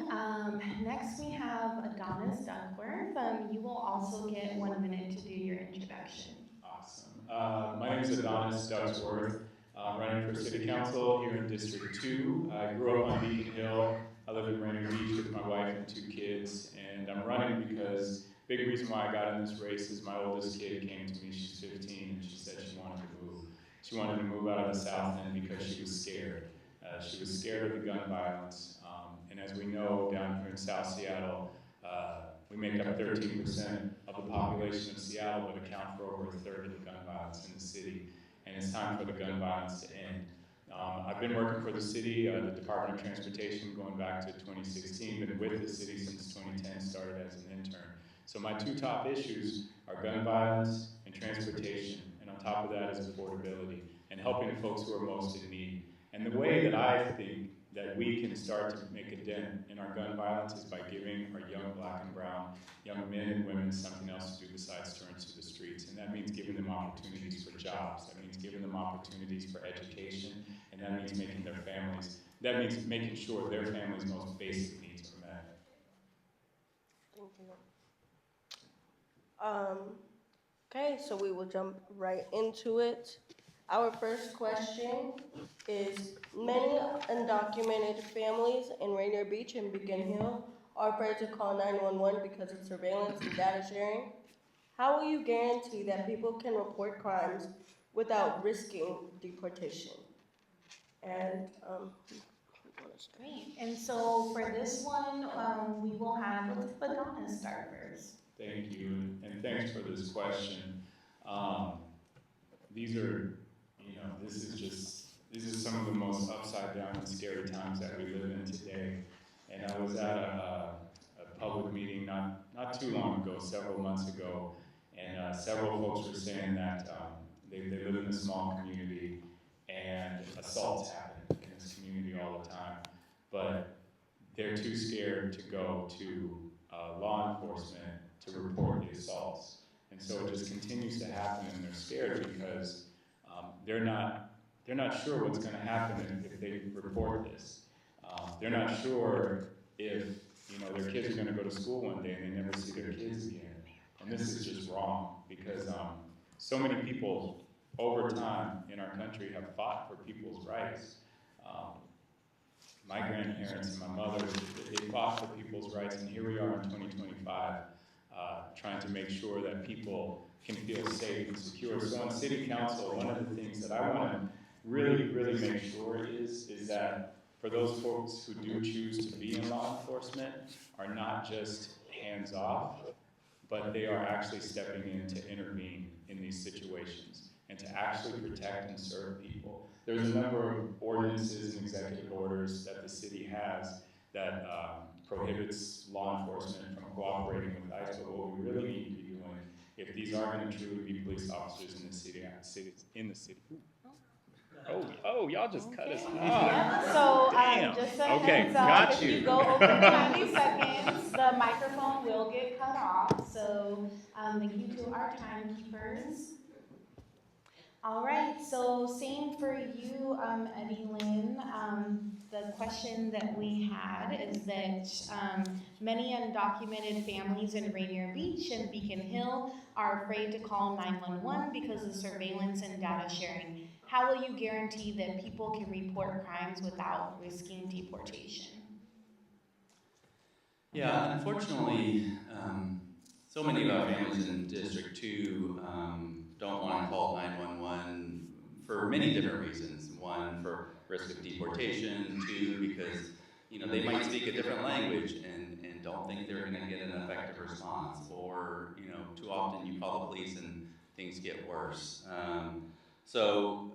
Next we have Adonis Duckworth. You will also get 1 minute to do your introduction. Awesome. My name is Adonis Duckworth. I'm running for City Council here in District 2. I grew up on Beacon Hill. I live in Rainier Beach with my wife and 2 kids. And I'm running because the big reason why I got in this race is my oldest kid came to me, she's 15, and she said she wanted to move. She wanted to move out of the South End because she was scared. She was scared of the gun violence, and as we know, down here in South Seattle, we make up 13% of the population of Seattle, but account for over a third of the gun violence in the city, and it's time for the gun violence to end. I've been working for the city, the Department of Transportation, going back to 2016, been with the city since 2010, started as an intern. So my 2 top issues are gun violence and transportation, and on top of that is affordability, and helping folks who are most in need. And the way that I think that we can start to make a dent in our gun violence is by giving our young black and brown, young men and women something else to do besides turn to the streets. And that means giving them opportunities for jobs. That means giving them opportunities for education. And that means making their families, that means making sure their families' most basic needs are met. Thank you. Okay, so we will jump right into it. Our first question is, many undocumented families in Rainier Beach and Beacon Hill are afraid to call 911 because of surveillance and data sharing. How will you guarantee that people can report crimes without risking deportation? And, Great. And so for this one, we will have, let's let Donna start first. Thank you, and thanks for this question. These are, this is some of the most upside down and scary times that we live in today. And I was at a public meeting not too long ago, several months ago, and several folks were saying that they live in a small community and assaults happen in this community all the time, but they're too scared to go to law enforcement to report the assaults. And so it just continues to happen, and they're scared because they're not sure what's going to happen if they report this. They're not sure if their kids are going to go to school one day and they never see their kids again. And this is just wrong because so many people over time in our country have fought for people's rights. My grandparents and my mother, they fought for people's rights, and here we are in 2025 trying to make sure that people can feel safe and secure. So on City Council, one of the things that I want to really, really make sure is that for those folks who do choose to be in law enforcement are not just hands off, but they are actually stepping in to intervene in these situations and to actually protect and serve people. There's a number of ordinances and executive orders that the city has that prohibits law enforcement from cooperating with ICE, but what we really need to be doing, if these are going to truly be police officers in the city. Oh, y'all just cut us off. Yeah, so just a heads up, if you go over 90 seconds, the microphone will get cut off. So thank you to our timekeepers. All right, so same for you, Eddie Lynn. The question that we had is that many undocumented families in Rainier Beach and Beacon Hill are afraid to call 911 because of surveillance and data sharing. How will you guarantee that people can report crimes without risking deportation? Yeah, unfortunately, so many of our families in District 2 don't want to call 911 for many different reasons. One, for risk of deportation. Two, because they might speak a different language and don't think they're going to get an effective response. Or too often you call the police and things get worse. So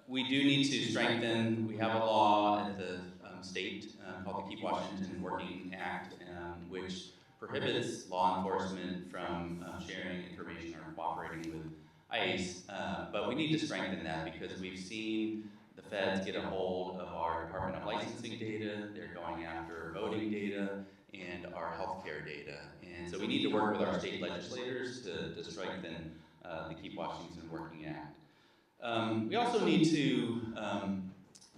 we do need to strengthen. We have a law at the state called the Keep Washington Working Act, which prohibits law enforcement from sharing information or cooperating with ICE, but we need to strengthen that because we've seen the feds get a hold of our Department of Licensing data, they're going after voting data, and our healthcare data. And so we need to work with our state legislators to strengthen the Keep Washington Working Act. We also need to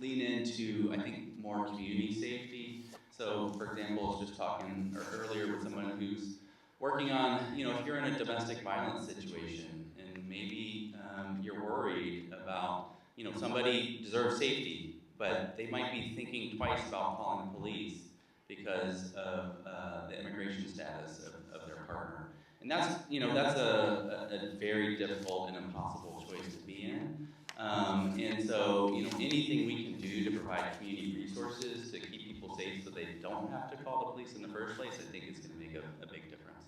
lean into, I think, more community safety. So, for example, I was just talking earlier with someone who's working on, if you're in a domestic violence situation and maybe you're worried about, somebody deserves safety, but they might be thinking twice about calling the police because of the immigration status of their partner. And that's, that's a very difficult and impossible choice to be in. And so, anything we can do to provide community resources to keep people safe so they don't have to call the police in the first place, I think is going to make a big difference.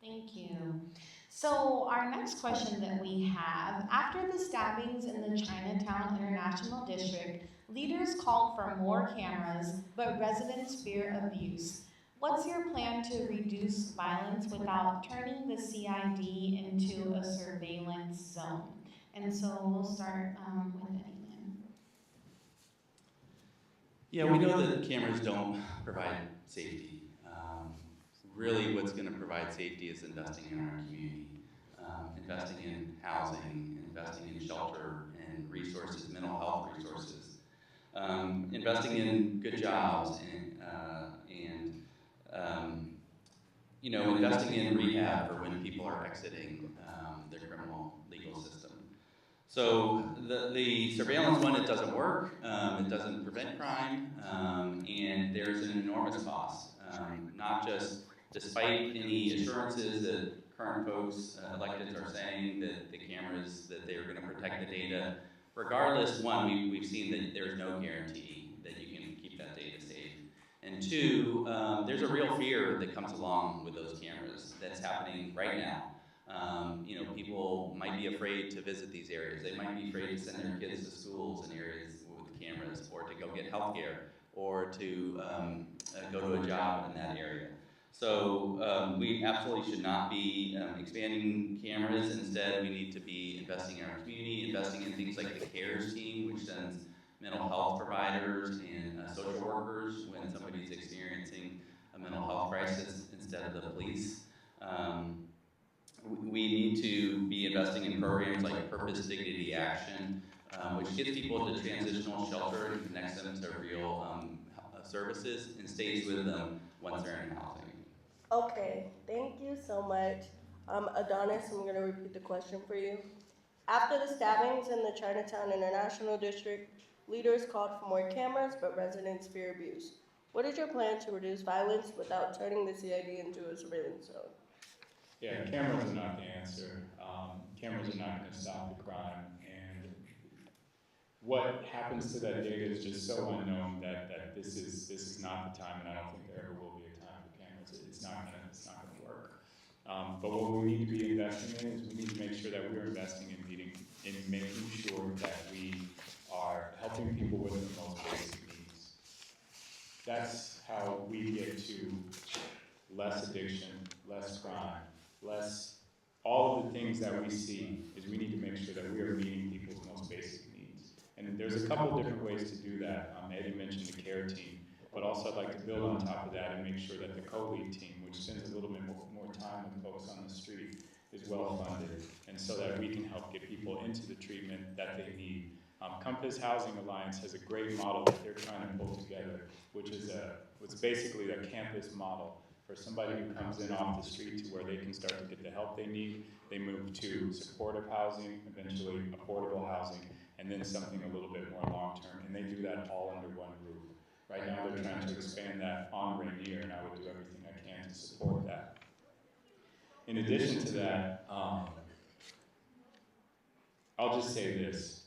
Thank you. So our next question that we have, after the stabbings in the Chinatown International District, leaders called for more cameras, but residents fear abuse. What's your plan to reduce violence without turning the CID into a surveillance zone? And so we'll start with Eddie Lynn. Yeah, we know that cameras don't provide safety. Really, what's going to provide safety is investing in our community, investing in housing, investing in shelter and resources, mental health resources, investing in good jobs, and investing in rehab for when people are exiting the criminal legal system. So the surveillance one, it doesn't work, it doesn't prevent crime, and there's an enormous cost, not just despite any assurances that current folks, electeds are saying that the cameras, that they're going to protect the data. Regardless, one, we've seen that there's no guarantee that you can keep that data safe. And two, there's a real fear that comes along with those cameras that's happening right now. People might be afraid to visit these areas. They might be afraid to send their kids to schools in areas with cameras, or to go get health care, or to go to a job in that area. So we absolutely should not be expanding cameras. Instead, we need to be investing in our community, investing in things like the CARES team, which sends mental health providers and social workers when somebody's experiencing a mental health crisis instead of the police. We need to be investing in programs like Purpose, Dignity, Action, which gets people to transitional shelter and connects them to real services and stays with them once they're in housing. Okay, thank you so much. Adonis, I'm going to repeat the question for you. After the stabbings in the Chinatown International District, leaders called for more cameras, but residents fear abuse. What is your plan to reduce violence without turning the CID into a surveillance zone? Yeah, cameras are not the answer. Cameras are not going to stop the crime. And what happens to that data is just so unknown that this is not the time, and I don't think there ever will be a time for cameras. It's not going to work. But what we need to be investing in is we need to make sure that we're investing in making sure that we are helping people with the most basic needs. That's how we get to less addiction, less crime, less all of the things that we see. Is we need to make sure that we are meeting people's most basic needs. And there's a couple different ways to do that. Eddie mentioned the CARE team, but also I'd like to build on top of that and make sure that the co-lead team, which spends a little bit more time with folks on the street, is well funded, and so that we can help get people into the treatment that they need. Compass Housing Alliance has a great model that they're trying to pull together, which is what's basically a campus model for somebody who comes in off the street to where they can start to get the help they need. They move to supportive housing, eventually affordable housing, and then something a little bit more long-term, and they do that all under one roof. Right now they're trying to expand that on Rainier, and I would do everything I can to support that. In addition to that, I'll just say this,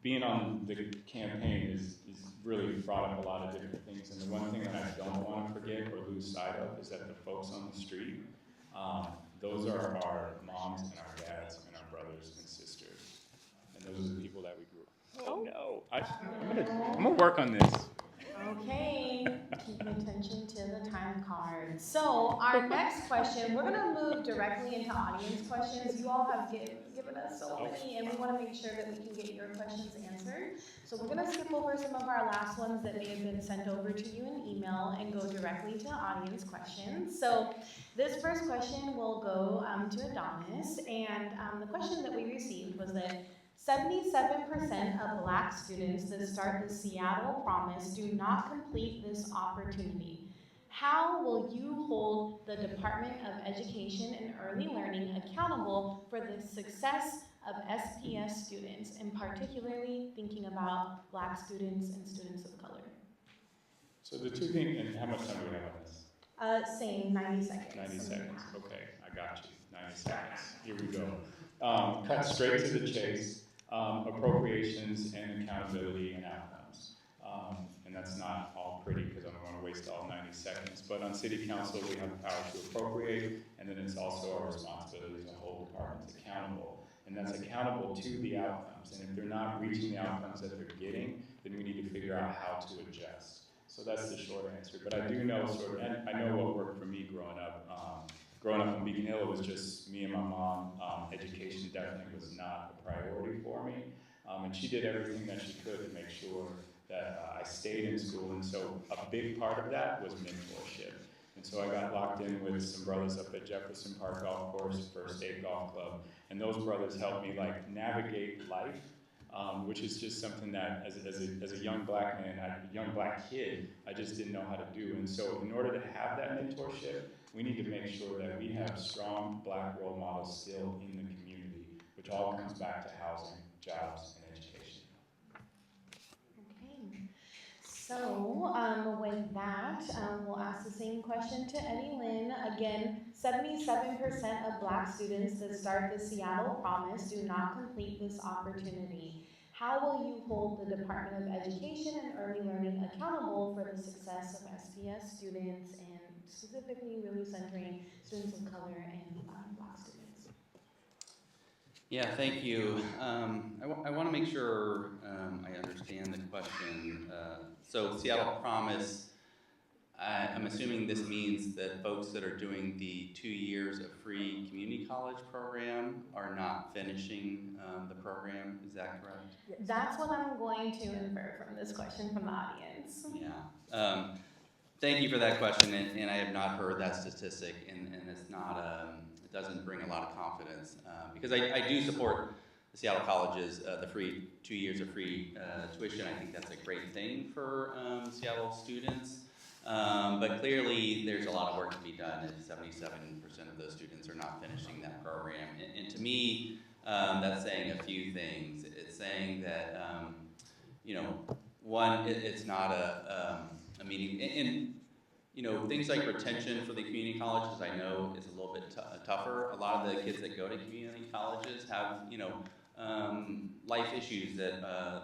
being on the campaign is really brought up a lot of different things, and the one thing that I don't want to forget or lose sight of is that the folks on the street, those are our moms and our dads and our brothers and sisters, and those are the people that we grew up. Oh no, I'm gonna work on this. Okay, keep attention to the time card. So our next question, we're gonna move directly into audience questions. You all have given us so many, and we wanna make sure that we can get your questions answered. So we're gonna skip over some of our last ones that may have been sent over to you in email and go directly to audience questions. So this first question will go to Adonis, and the question that we received was that 77% of Black students that start the Seattle Promise do not complete this opportunity. How will you hold the Department of Education and Early Learning accountable for the success of SPS students, and particularly thinking about Black students and students of color? So the two things, and how much time do we have on this? Same, 90 seconds. 90 seconds, okay, I got you, 90 seconds, here we go. Cut straight to the chase. Appropriations and accountability and outcomes. And that's not all pretty because I don't want to waste all 90 seconds. But on City Council, we have the power to appropriate, and then it's also our responsibility to hold departments accountable. And that's accountable to the outcomes. And if they're not reaching the outcomes that they're getting, then we need to figure out how to adjust. So that's the short answer. But I do know and I know what worked for me growing up. Growing up in Beacon Hill, it was just me and my mom. Education definitely was not a priority for me. And she did everything that she could to make sure that stayed in school, and so a big part of that was mentorship. And so I got locked in with some brothers up at Jefferson Park Golf Course, First State Golf Club, and those brothers helped me like navigate life, which is just something that as a young black man, a young black kid, I just didn't know how to do. And so in order to have that mentorship, we need to make sure that we have strong black role models still in the community, which all comes back to housing, jobs, and education. Okay. So, with that, we'll ask the same question to Eddie Lynn. Again, 77% of Black students that start the Seattle Promise do not complete this opportunity. How will you hold the Department of Education and Early Learning accountable for the success of SPS students, and specifically really centering students of color and Black students? Yeah, thank you. I want to make sure I understand the question. So Seattle Promise, I'm assuming this means that folks that are doing the 2 years of free community college program are not finishing the program. Is that correct? That's what I'm going to infer from this question from the audience. Yeah. Thank you for that question, and I have not heard that statistic, and it's not, it doesn't bring a lot of confidence, because I do support the Seattle colleges, the free 2 years of free tuition. I think that's a great thing for Seattle students, but clearly there's a lot of work to be done, and 77% of those students are not finishing that program, and to me, that's saying a few things. It's saying that, you know, one, it's not a meeting, and you know, things like retention for the community colleges, I know, is a little bit tougher. A lot of the kids that go to community colleges have, you know, life issues that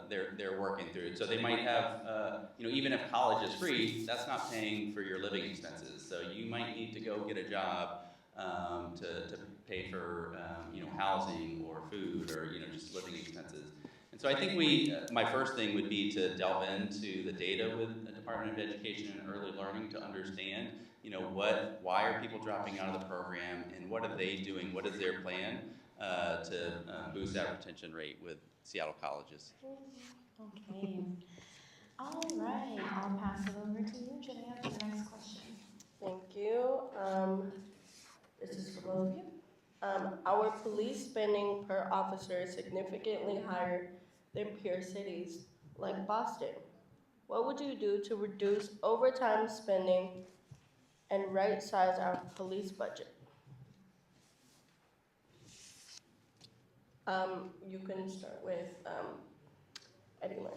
they're working through. So they might have, you know, even if college is free, that's not paying for your living expenses. So you might need to go get a job to pay for, you know, housing or food or, you know, just living expenses. So I think my first thing would be to delve into the data with the Department of Education and Early Learning to understand, you know, why are people dropping out of the program, and what are they doing? What is their plan to boost that retention rate with Seattle colleges? Okay. All right. I'll pass it over to you, Janae, for the next question. Thank you. This is for both of you. Our police spending per officer is significantly higher than peer cities like Boston. What would you do to reduce overtime spending and right size our police budget? You can start with Eddie Lynn.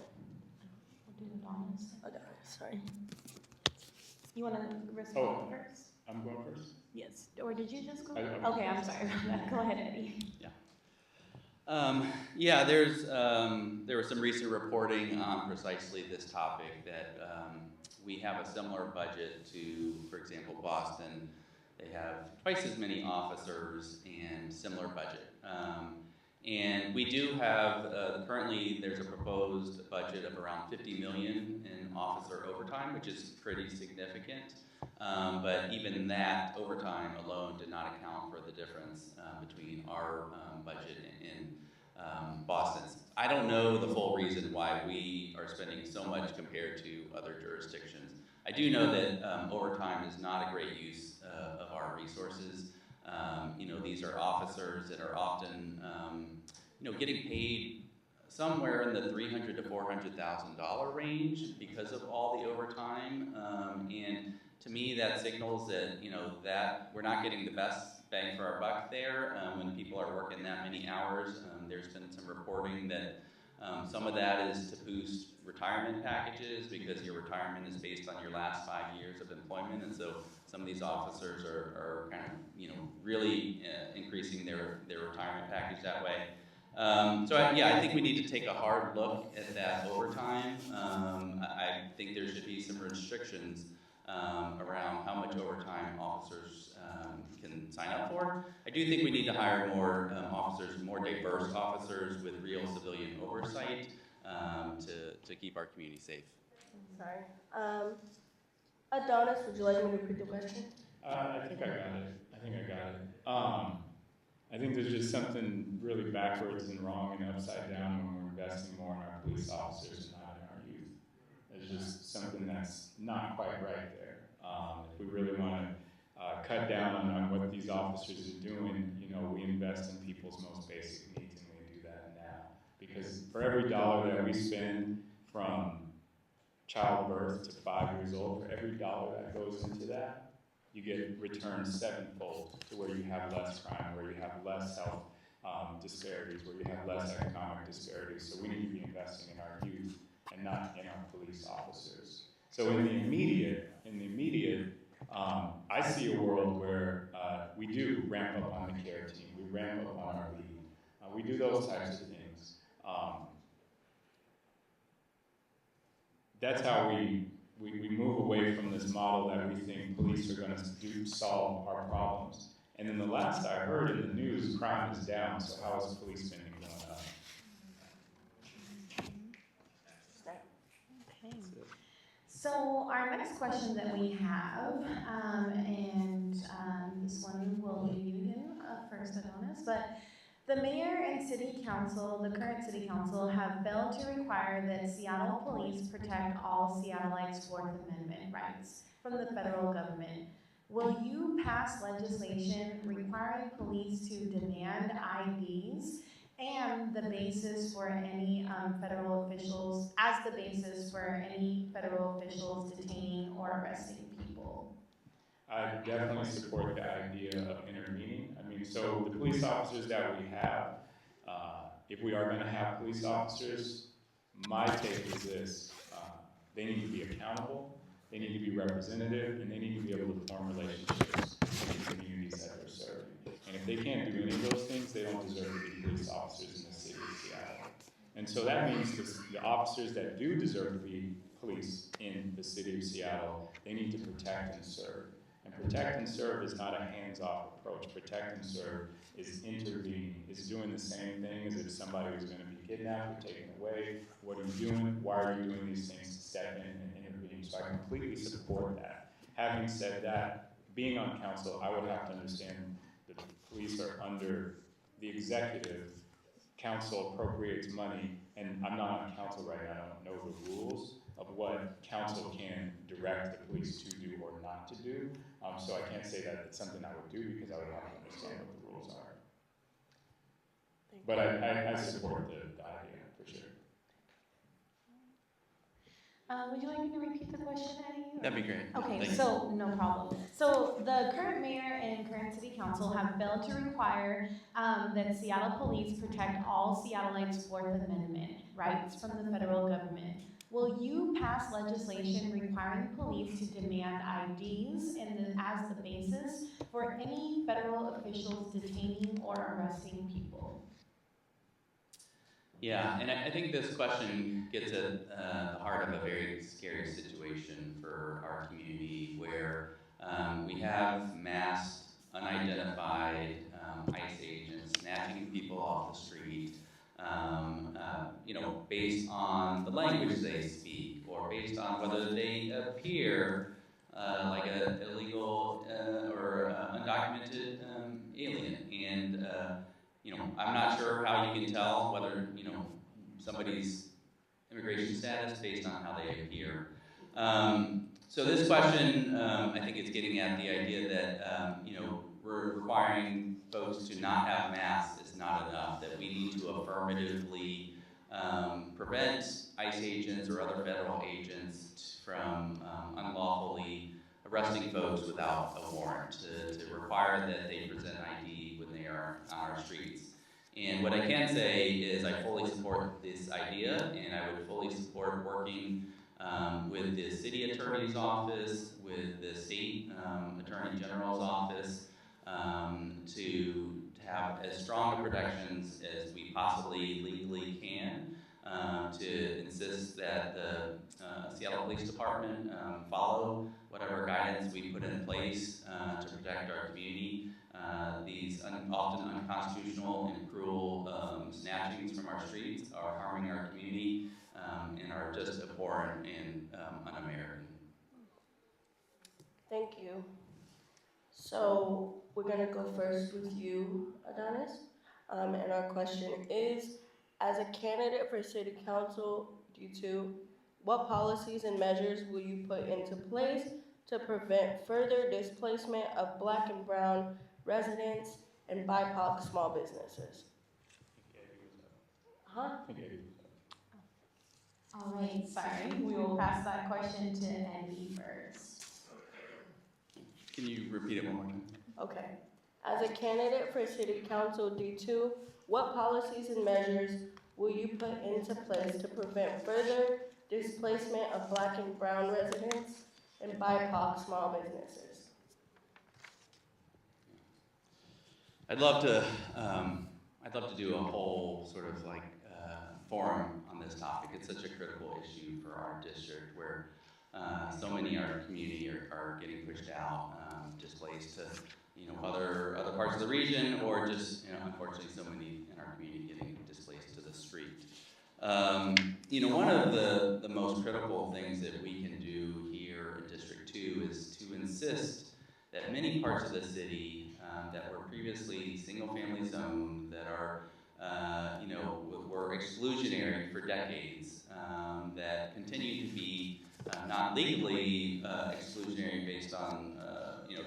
We'll do Adonis. Sorry. You want to respond first? I'm going first? Yes. Or did you just go? I- Okay, I'm sorry. Go ahead, Eddie. Yeah, there was some recent reporting on precisely this topic, that we have a similar budget to, for example, Boston. They have twice as many officers and similar budget. And we do have, currently there's a proposed budget of around $50 million in officer overtime, which is pretty significant. But even that overtime alone did not account for the difference between our budget and Boston's. I don't know the full reason why we are spending so much compared to other jurisdictions. I do know that overtime is not a great use of our resources. You know, these are officers that are often, you know, getting paid somewhere in the $300,000 to $400,000 range because of all the overtime. And to me, that signals that, you know, that we're not getting the best bang for our buck there when people are working that many hours. There's been some reporting that some of that is to boost retirement packages, because your retirement is based on your last 5 years of employment, and so some of these officers are kind of, you know, really increasing their retirement package that way. I think we need to take a hard look at that overtime. I think there should be some restrictions around how much overtime officers can sign up for. I do think we need to hire more officers, more diverse officers with real civilian oversight to keep our community safe. Sorry. Adonis, would you like me to repeat the question? I think I got it. I think there's just something really backwards and wrong and upside down when we're investing more in our police officers and not in our youth. There's not quite right there. If we really want to cut down on what these officers are doing, we invest in people's most basic needs, and we do that now. Because for every dollar that we spend from childbirth to 5 years old, for every dollar that goes into that, you get returned sevenfold to where you have less crime, where you have less health disparities, where you have less economic disparities. So we need to be investing in our youth and not in our police officers. So in the immediate, I see a world where we do ramp up on the care team, we ramp up on our lead, we do those types of things. That's how we move away from this model that we think police are going to solve our problems. And then the last I heard in the news, crime is down, so how is police spending going up? Okay. So our next question that we have, and this one will be you again first, Adonis, but the mayor and city council, the current city council, have failed to require that Seattle police protect all Seattleites' Fourth Amendment rights from the federal government. Will you pass legislation requiring police to demand IDs and the basis for any federal officials, as the basis for any federal officials detaining or arresting people? I definitely support the idea of intervening. I mean, so the police officers that we have, if we are going to have police officers, my take is this: they need to be accountable, they need to be representative, and they need to be able to form relationships with the communities that they're serving. And if they can't do any of those things, they don't deserve to be police officers in the city of Seattle. And so that means the officers that do deserve to be police in the city of Seattle, they need to protect and serve. And protect and serve is not a hands-off approach. Protect and serve is intervening, is doing the same thing as if somebody was going to be kidnapped or taken away. What are you doing? Why are you doing these things? Step in and intervene. So I completely support that. Having said that, being on council, I would have to understand that the police are under the executive. Council appropriates money, and I'm not on council right now. I don't know the rules of what council can direct the police to do or not to do. So I can't say that it's something I would do because I would have to understand what the rules are. But I support the idea for sure. Would you like me to repeat the question, Eddie? That'd be great. Okay, Thanks. so no problem. So the current mayor and current city council have failed to require that Seattle police protect all Seattleites' Fourth Amendment rights from the federal government. Will you pass legislation requiring police to demand IDs as the basis for any federal officials detaining or arresting people? Yeah, and I think this question gets at the heart of a very scary situation for our community where we have masked, unidentified ICE agents snatching people off the street, based on the language they speak or based on whether they appear like an illegal or undocumented alien. And I'm not sure how you can tell whether, somebody's immigration status based on how they appear. So this question, I think it's getting at the idea that, we're requiring folks to not have masks is not enough, that we need to affirmatively prevent ICE agents or other federal agents from unlawfully arresting folks without a warrant, to require that they present ID when they are on our streets. And what I can say is I fully support this idea, and I would fully support working with the city attorney's office, with the state attorney general's office, to have as strong a protections as we possibly legally can, to insist that the Seattle Police Department follow whatever guidance we put in place to protect our community. These often unconstitutional and cruel snatchings from our streets are harming our community and are just abhorrent and un-American. Thank you. So we're gonna go first with you, Adonis. And our question is, as a candidate for city council, due to What policies and measures will you put into place to prevent further displacement of Black and brown residents and BIPOC small businesses? Huh? All right, sorry, we will pass that question to Eddie first. Can you repeat it one more time? Okay. As a candidate for City Council D2, what policies and measures will you put into place to prevent further displacement of Black and brown residents and BIPOC small businesses? I'd love to do a whole sort of like forum on this topic. It's such a critical issue for our district where so many in our community are getting pushed out, displaced to other parts of the region, or just unfortunately so many in our community getting displaced to the street. One of the most critical things that we can do here in District 2 is to insist that many parts of the city that were previously single-family zoned, that are were exclusionary for decades, that continue to be not legally exclusionary based on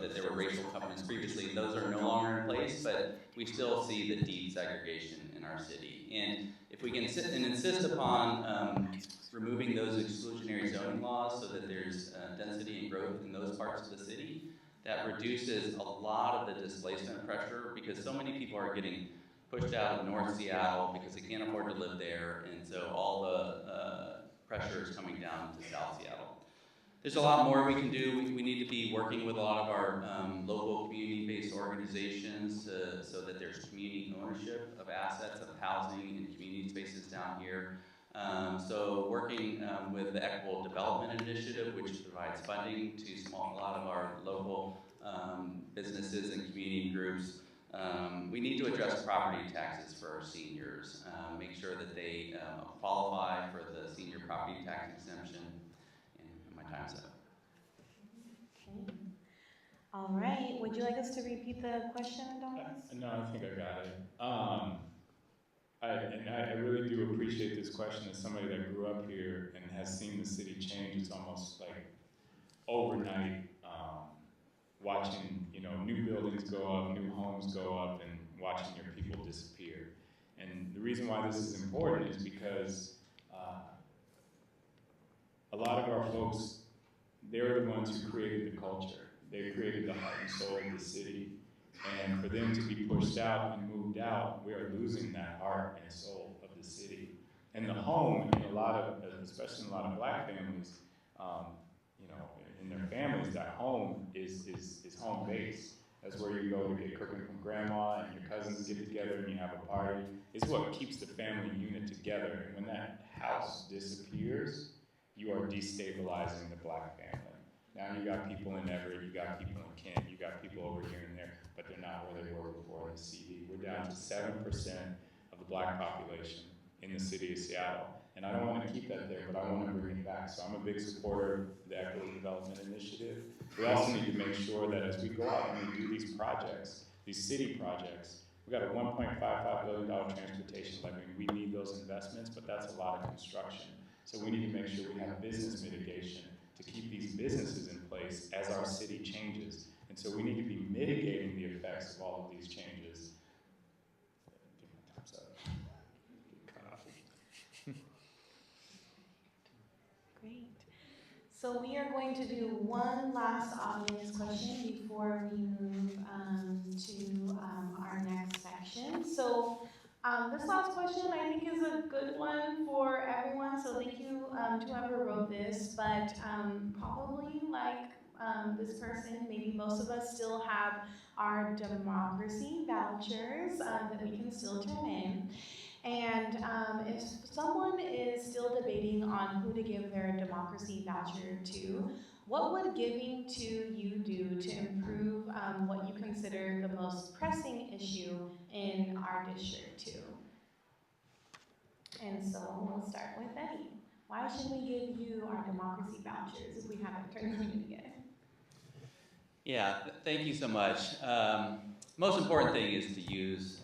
that there were racial covenants previously. Those are no longer in place, but we still see the deep segregation in our city. And if we can sit and insist upon removing those exclusionary zoning laws so that there's density and growth in those parts of the city, that reduces a lot of the displacement pressure, because so many people are getting pushed out of North Seattle because they can't afford to live there, and so all the pressure is coming down to South Seattle. There's a lot more we can do. We need to be working with a lot of our local community-based organizations so that there's community ownership of assets, of housing and community spaces down here. So working with the Equitable Development Initiative, which provides funding to a lot of our local businesses and community groups. We need to address property taxes for our seniors, make sure that they qualify for the senior property tax exemption. And my time's up. Okay. All right, would you like us to repeat the question, Adonis? No, I think I got it. I really do appreciate this question as somebody that grew up here and has seen the city change. It's almost like overnight, watching new buildings go up, new homes go up, and watching your people disappear. And the reason why this is important is because a lot of our folks, they're the ones who created the culture. They created the heart and soul of the city. And for them to be pushed out and moved out, we are losing that heart and soul of the city. And the home, in a lot of, especially in a lot of Black families, in their families, that home is home base. That's where you go to get cooking from grandma, and your cousins get together and you have a party. It's what keeps the family unit together. And when that house disappears, you are destabilizing the Black family. Now you got people in Everett, you got people in Kent, you got people over here and there, but they're not where they were before in the CD. We're down to 7% of the Black population in the city of Seattle. And I don't want to keep that there, but I want to bring it back. So I'm a big supporter of the Equitable Development Initiative. We also need to make sure that as we go out and we do these projects, these city projects, we got a $1.55 billion transportation levy. We need those investments, but that's a lot of construction. So we need to make sure we have business mitigation to keep these businesses in place as our city changes. And so we need to be mitigating the effects of all of these changes. Great. So we are going to do one last audience question before we move to our next section. So this last question I think is a good one for everyone, so thank you to whoever wrote this, but probably like this person, maybe most of us still have our democracy vouchers that we can still turn in. And if someone is still debating on who to give their democracy voucher to, what would giving to you do to improve what you consider the most pressing issue in our district too? And so we'll start with Eddie. Why should we give you our democracy vouchers if we haven't turned them in yet? Yeah, thank you so much. Most important thing is to use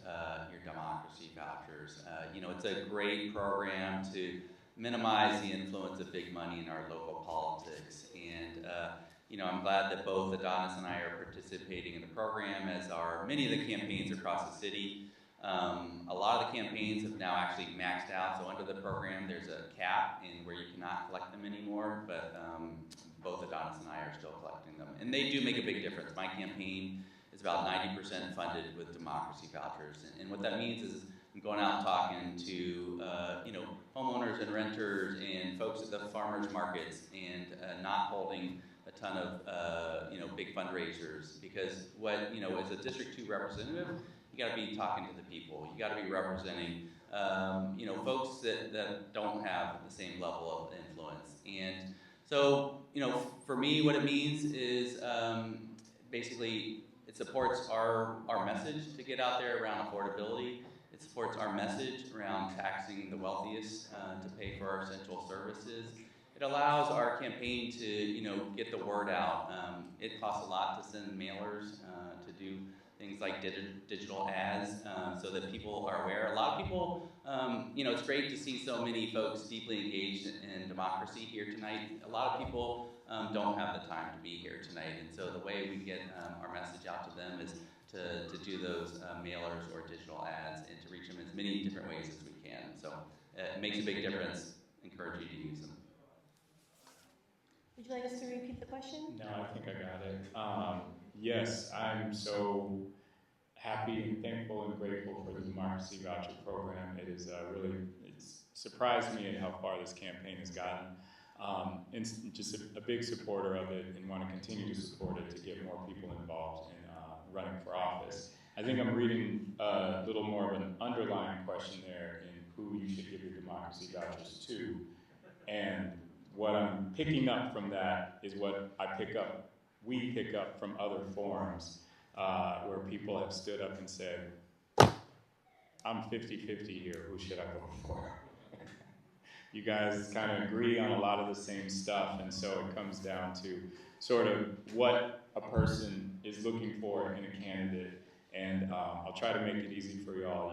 your democracy vouchers. It's a great program to minimize the influence of big money in our local politics. And I'm glad that both Adonis and I are participating in the program, as are many of the campaigns across the city. A lot of the campaigns have now actually maxed out, so under the program there's a cap in where you cannot collect them anymore, but both Adonis and I are still collecting them. And they do make a big difference. My campaign is about 90% funded with democracy vouchers. And what that means is I'm going out talking to homeowners and renters and folks at the farmers markets, and not holding a ton of big fundraisers, because as a District 2 representative, you got to be talking to the people. You got to be representing folks that don't have the same level of influence. And so for me, what it means is basically it supports our message to get out there around affordability. It supports our message around taxing the wealthiest to pay for our essential services. It allows our campaign to get the word out. It costs a lot to send mailers to do things like digital ads, so that people are aware. A lot of people, it's great to see so many folks deeply engaged in democracy here tonight. A lot of people don't have the time to be here tonight, and so the way we get our message out to them is to do those mailers or digital ads, and to reach them in as many different ways as we can. So it makes a big difference. Encourage you to use them. Would you like us to repeat the question? No, I think I got it. Yes, I'm so happy and thankful and grateful for the Democracy Voucher Program. It is it's surprised me at how far this campaign has gotten. And just a big supporter of it, and want to continue to support it to get more people involved in running for office. I think I'm reading a little more of an underlying question there in who you should give your democracy vouchers to. And what I'm picking up from that is what we pick up from other forums, where people have stood up and said, I'm 50-50 here, who should I vote for? You guys kind of agree on a lot of the same stuff, and so it comes down to sort of what a person is looking for in a candidate. And I'll try to make it easy for y'all.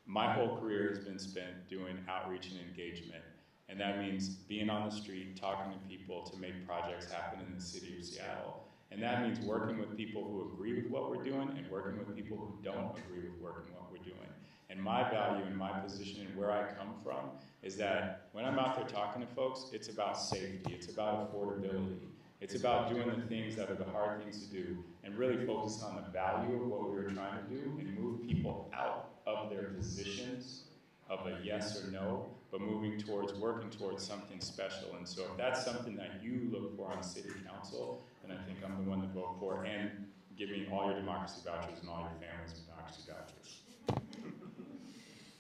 My whole career has been spent doing outreach and engagement. And that means being on the street, talking to people to make projects happen in the city of Seattle. And that means working with people who agree with what we're doing, and working with people who don't agree with what we're doing. And my value and my position and where I come from is that when I'm out there talking to folks, it's about safety, it's about affordability, it's about doing the things that are the hard things to do, and really focus on the value of what we were trying to do, and move people out of their positions of a yes or no, but moving towards, working towards something special. And so if that's something that you look for on city council, then I think I'm the one to vote for, and give me all your democracy vouchers and all your families' democracy vouchers.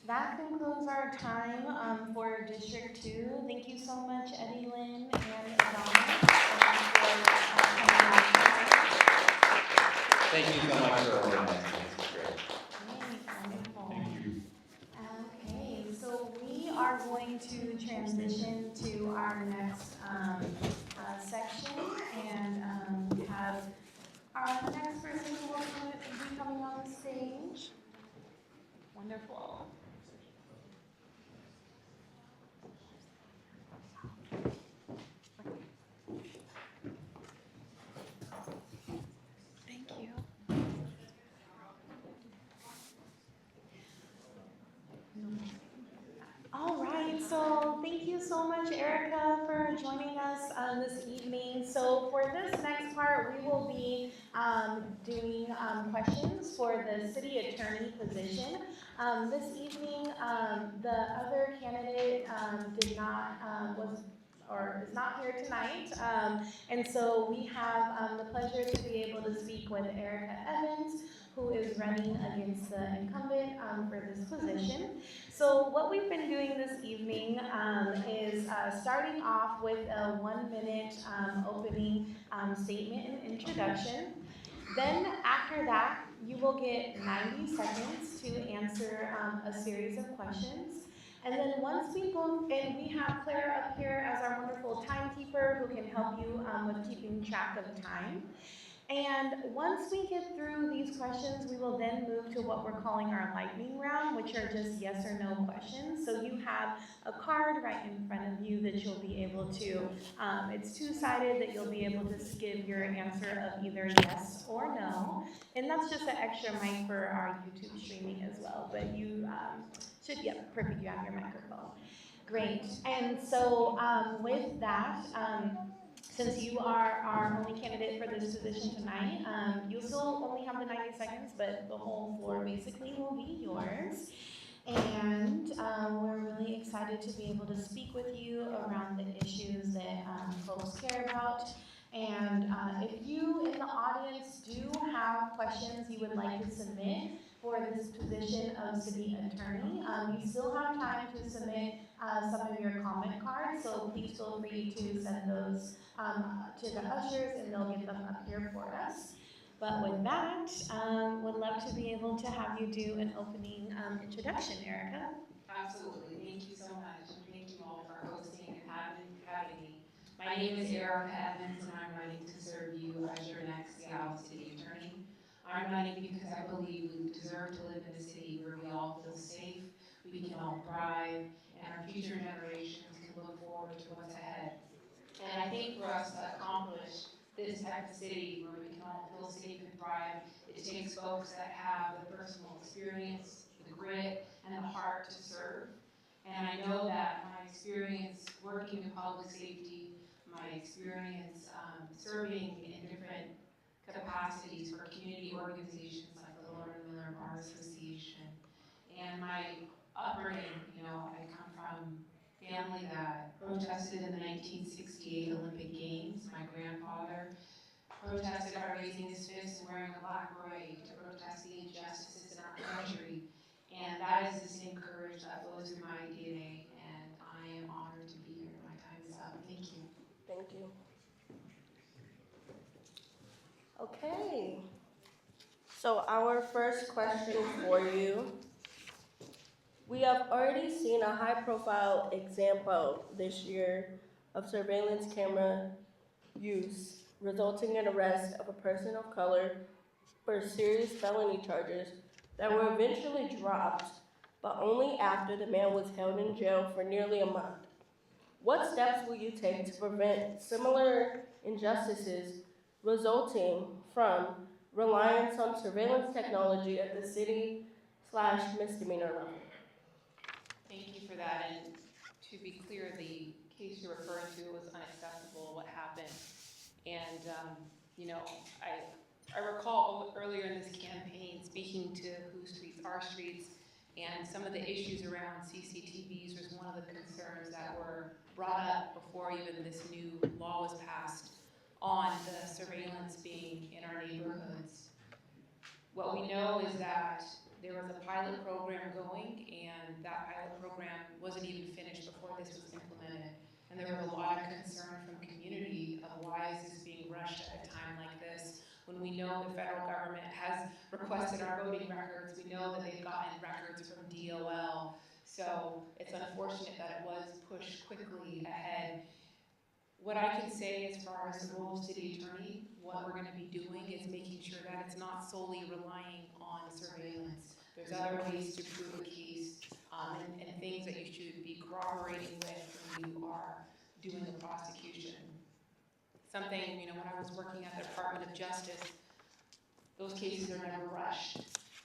That concludes our time for District 2. Thank you so much, Eddie Lynn and Adonis, for coming out. Thank you so much for organizing this. It's great. Wonderful. Thank you. Okay, so we are going to transition to our next section, and we have our next person who will be coming on the stage. Wonderful. Thank you. All right, so thank you so much, Erica, for joining us this evening. So for this next part, we will be doing questions for the city attorney position. This evening, the other candidate is not here tonight, and so we have the pleasure to be able to speak with Erica Evans, who is running against the incumbent for this position. So what we've been doing this evening is starting off with a 1-minute opening statement and introduction. Then after that, you will get 90 seconds to answer a series of questions. And then once we go, and we have Claire up here as our wonderful timekeeper who can help you with keeping track of time. And once we get through these questions, we will then move to what we're calling our lightning round, which are just yes or no questions. So you have a card right in front of you that you'll be able to, it's two-sided, that you'll be able to give your answer of either yes or no. And that's just an extra mic for our YouTube streaming as well. But you should, yep, perfect, you have your microphone. Great. And so with that, since you are our only candidate for this position tonight, you'll still only have the 90 seconds, but the whole floor basically will be yours. And we're really excited to be able to speak with you around the issues that folks care about. And if you in the audience do have questions you would like to submit for this position of city attorney, you still have time to submit some of your comment cards, so please feel free to send those to the ushers and they'll get them up here for us. But with that, would love to be able to have you do an opening introduction, Erica. Absolutely. Thank you so much. And thank you all for hosting and having me. My name is Erica Evans, and I'm running to serve you as your next Seattle City Attorney. I'm running because I believe we deserve to live in a city where we all feel safe, we can all thrive, and our future generations can look forward to what's ahead. And I think for us to accomplish this type of city where we can all feel safe and thrive, it takes folks that have the personal experience, the grit, and the heart to serve. And I know that my experience working in public safety, my experience serving in different capacities for community organizations like the Lord and Miller Bar Association, and my upbringing, I come from family that protested in the 1968 Olympic Games. My grandfather protested by raising his fist and wearing a black beret to protest the injustices in our country. And that is the same courage that flows through my DNA, and I am honored to be here. My time is up. Thank you. Thank you. Okay. So our first question for you. We have already seen a high-profile example this year of surveillance camera use resulting in arrest of a person of color for serious felony charges that were eventually dropped, but only after the man was held in jail for nearly a month. What steps will you take to prevent similar injustices resulting from reliance on surveillance technology at the city/misdemeanor level? Thank you for that. And to be clear, the case you're referring to was unacceptable, what happened. And, I recall earlier in this campaign speaking to Whose Streets Are Streets, and some of the issues around CCTVs was one of the concerns that were brought up before even this new law was passed on the surveillance being in our neighborhoods. What we know is that there was a pilot program going, and that pilot program wasn't even finished before this was implemented. And there was a lot of concern from community of why is this being rushed at a time like this, when we know the federal government has requested our voting records, we know that they've gotten records from DOL. So it's unfortunate that it was pushed quickly ahead. What I can say as far as the role of city attorney, what we're going to be doing is making sure that it's not solely relying on surveillance. There's other ways to prove a case, and things that you should be corroborating with when you are doing the prosecution. Something, when I was working at the Department of Justice, those cases are never rushed.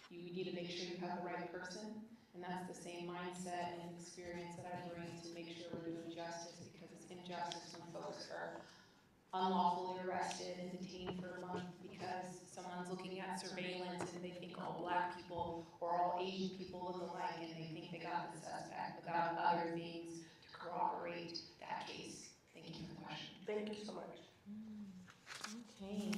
You need to make sure you have the right person, and that's the same mindset and experience that I bring to make sure we're doing justice, because it's injustice when folks are unlawfully arrested and detained for a month because someone's looking at surveillance and they think all black people or all Asian people look alike, and they think they got the suspect without other means to corroborate that case. Thank you for the question. Thank you so much. Okay.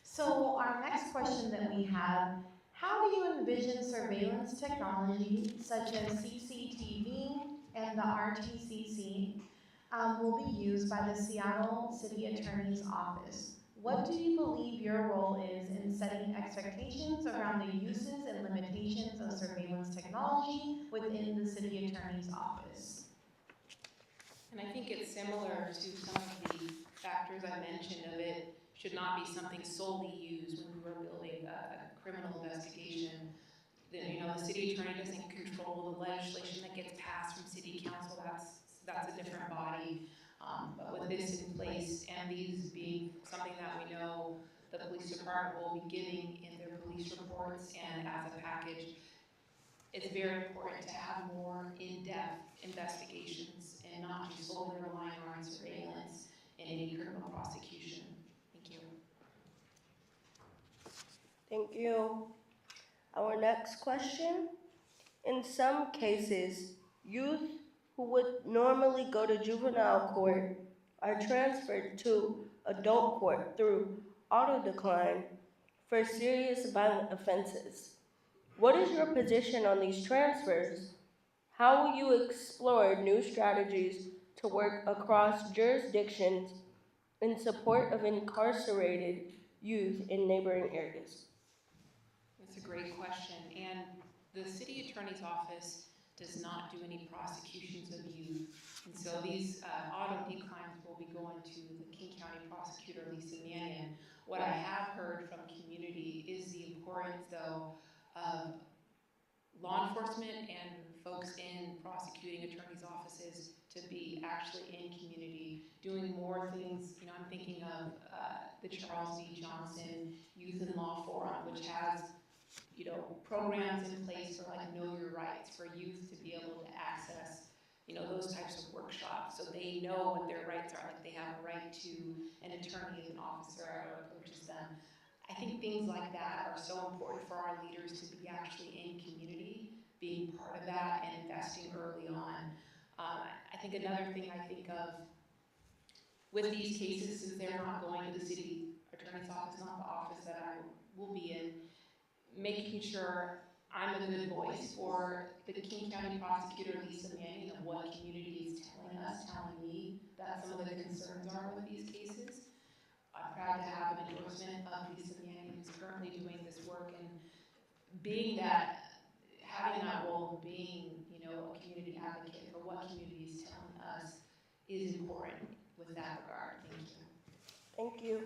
So our next question that we have, how do you envision surveillance technology such as CCTV and the RTCC will be used by the Seattle City Attorney's Office? What do you believe your role is in setting expectations around the uses and limitations of surveillance technology within the City Attorney's Office? And I think it's similar to some of the factors I mentioned of it should not be something solely used when we were building a criminal investigation. The city attorney doesn't control the legislation that gets passed from city council. That's a different body. But with this in place and these being something that we know the police department will be giving in their police reports and as a package, it's very important to have more in-depth investigations and not just solely relying on surveillance in any criminal prosecution. Thank you. Thank you. Our next question. In some cases, youth who would normally go to juvenile court are transferred to adult court through auto decline for serious violent offenses. What is your position on these transfers? How will you explore new strategies to work across jurisdictions in support of incarcerated youth in neighboring areas? That's a great question. And the city attorney's office does not do any prosecutions of youth. And so these auto declines will be going to the King County prosecutor, Lisa Mannion. What I have heard from community is the importance, though, of law enforcement and folks in prosecuting attorneys' offices to be actually in community, doing more things. I'm thinking of the Charles V. Johnson Youth and Law Forum, which has programs in place for like Know Your Rights for youth to be able to access those types of workshops, so they know what their rights are. Like they have a right to an attorney as an officer or approaches them. I think things like that are so important for our leaders to be actually in community, being part of that and investing early on. I think another thing I think of with these cases, since they're not going to the city attorney's office, not the office that I will be in, making sure I'm a good voice for the King County prosecutor, Lisa Manning, of what community is telling me that some of the concerns are with these cases. I'm proud to have an endorsement of Lisa Manning, who's currently doing this work, and having that role of being, a community advocate for what community is telling us is important with that regard. Thank you. Thank you.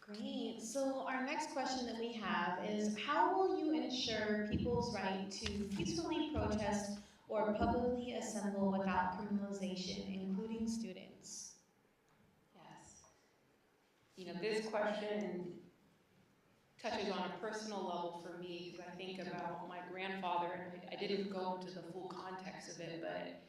Great. So our next question that we have is, how will you ensure people's right to peacefully protest or publicly assemble without criminalization, including students? Yes. This question touches on a personal level for me, because I think about my grandfather, and I didn't go into the full context of it, but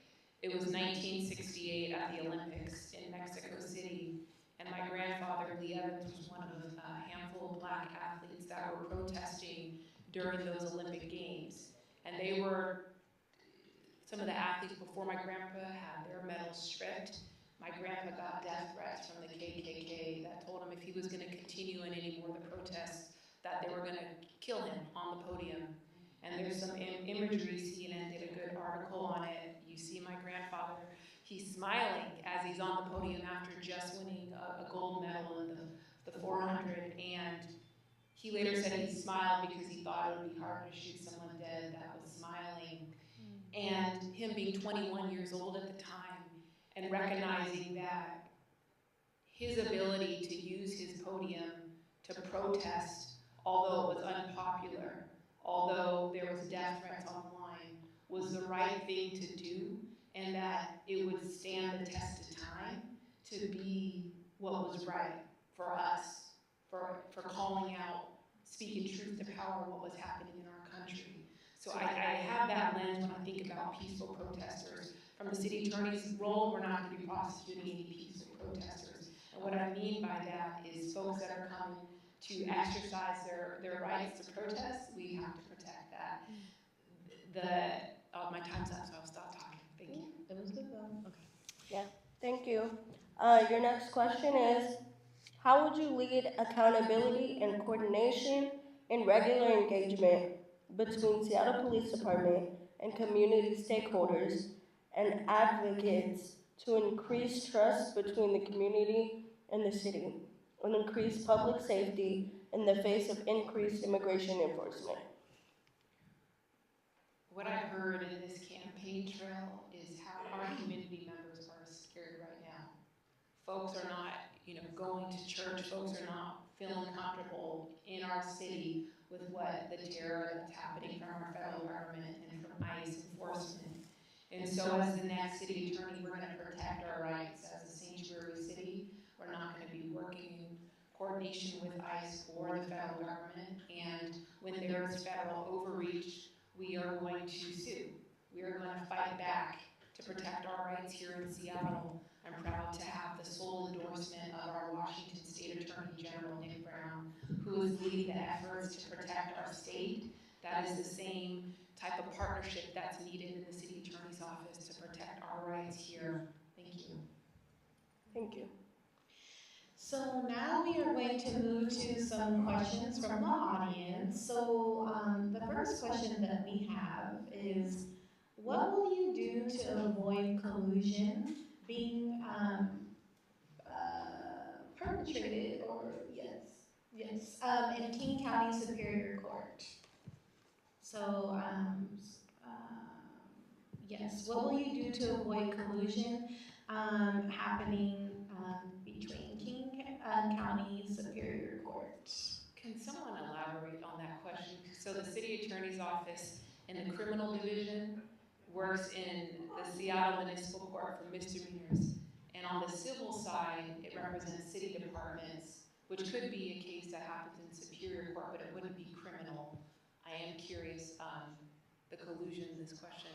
it was 1968 at the Olympics in Mexico City, and my grandfather, Lee Evans, was one of a handful of black athletes that were protesting during those Olympic Games. And they were, some of the athletes before my grandpa had their medals stripped. My grandpa got death threats from the KKK that told him if he was going to continue in any more of the protests, that they were going to kill him on the podium. And there's some imagery, CNN did a good article on it. You see my grandfather, he's smiling as he's on the podium after just winning a gold medal in the 400. And he later said he smiled because he thought it would be hard to shoot someone dead that was smiling. And him being 21 years old at the time and recognizing that his ability to use his podium to protest, although it was unpopular, although there was death threats online, was the right thing to do, and that it would stand the test of time to be what was right for us, for calling out, speaking truth to power what was happening in our country. So I have that lens when I think about peaceful protesters. From the city attorney's role, we're not going to be prosecuting any peaceful protesters. And what I mean by that is folks that are coming to exercise their rights to protest, we have to protect that. My time's up, so I'll stop talking. Thank you. That was good though. Okay. Yeah, thank you. Your next question is, how would you lead accountability and coordination in regular engagement between Seattle Police Department and community stakeholders and advocates to increase trust between the community and the city, and increase public safety in the face of increased immigration enforcement? What I've heard in this campaign trail is how our community members are scared right now. Folks are not, going to church, folks are not feeling comfortable in our city with what the terror that's happening from our federal government and from ICE enforcement. And so as the next city attorney, we're gonna protect our rights as a sanctuary city. We're not gonna be working in coordination with ICE or the federal government. And when there is federal overreach, we are going to sue. We are going to fight back to protect our rights here in Seattle. I'm proud to have the sole endorsement of our Washington State Attorney General, Nick Brown, who is leading the efforts to protect our state. That is the same type of partnership that's needed in the city attorney's office to protect our rights here. Thank you. Thank you. So now we are going to move to some questions from the audience. So the first question that we have is, what will you do to avoid collusion being perpetrated in King County Superior Court? So yes, what will you do to avoid collusion happening between King County Superior Court? Can someone elaborate on that question? So the city attorney's office in the criminal division works in the Seattle Municipal Court for misdemeanors. And on the civil side, it represents city departments, which could be a case that happens in Superior Court, but it wouldn't be criminal. I am curious, the collusion this question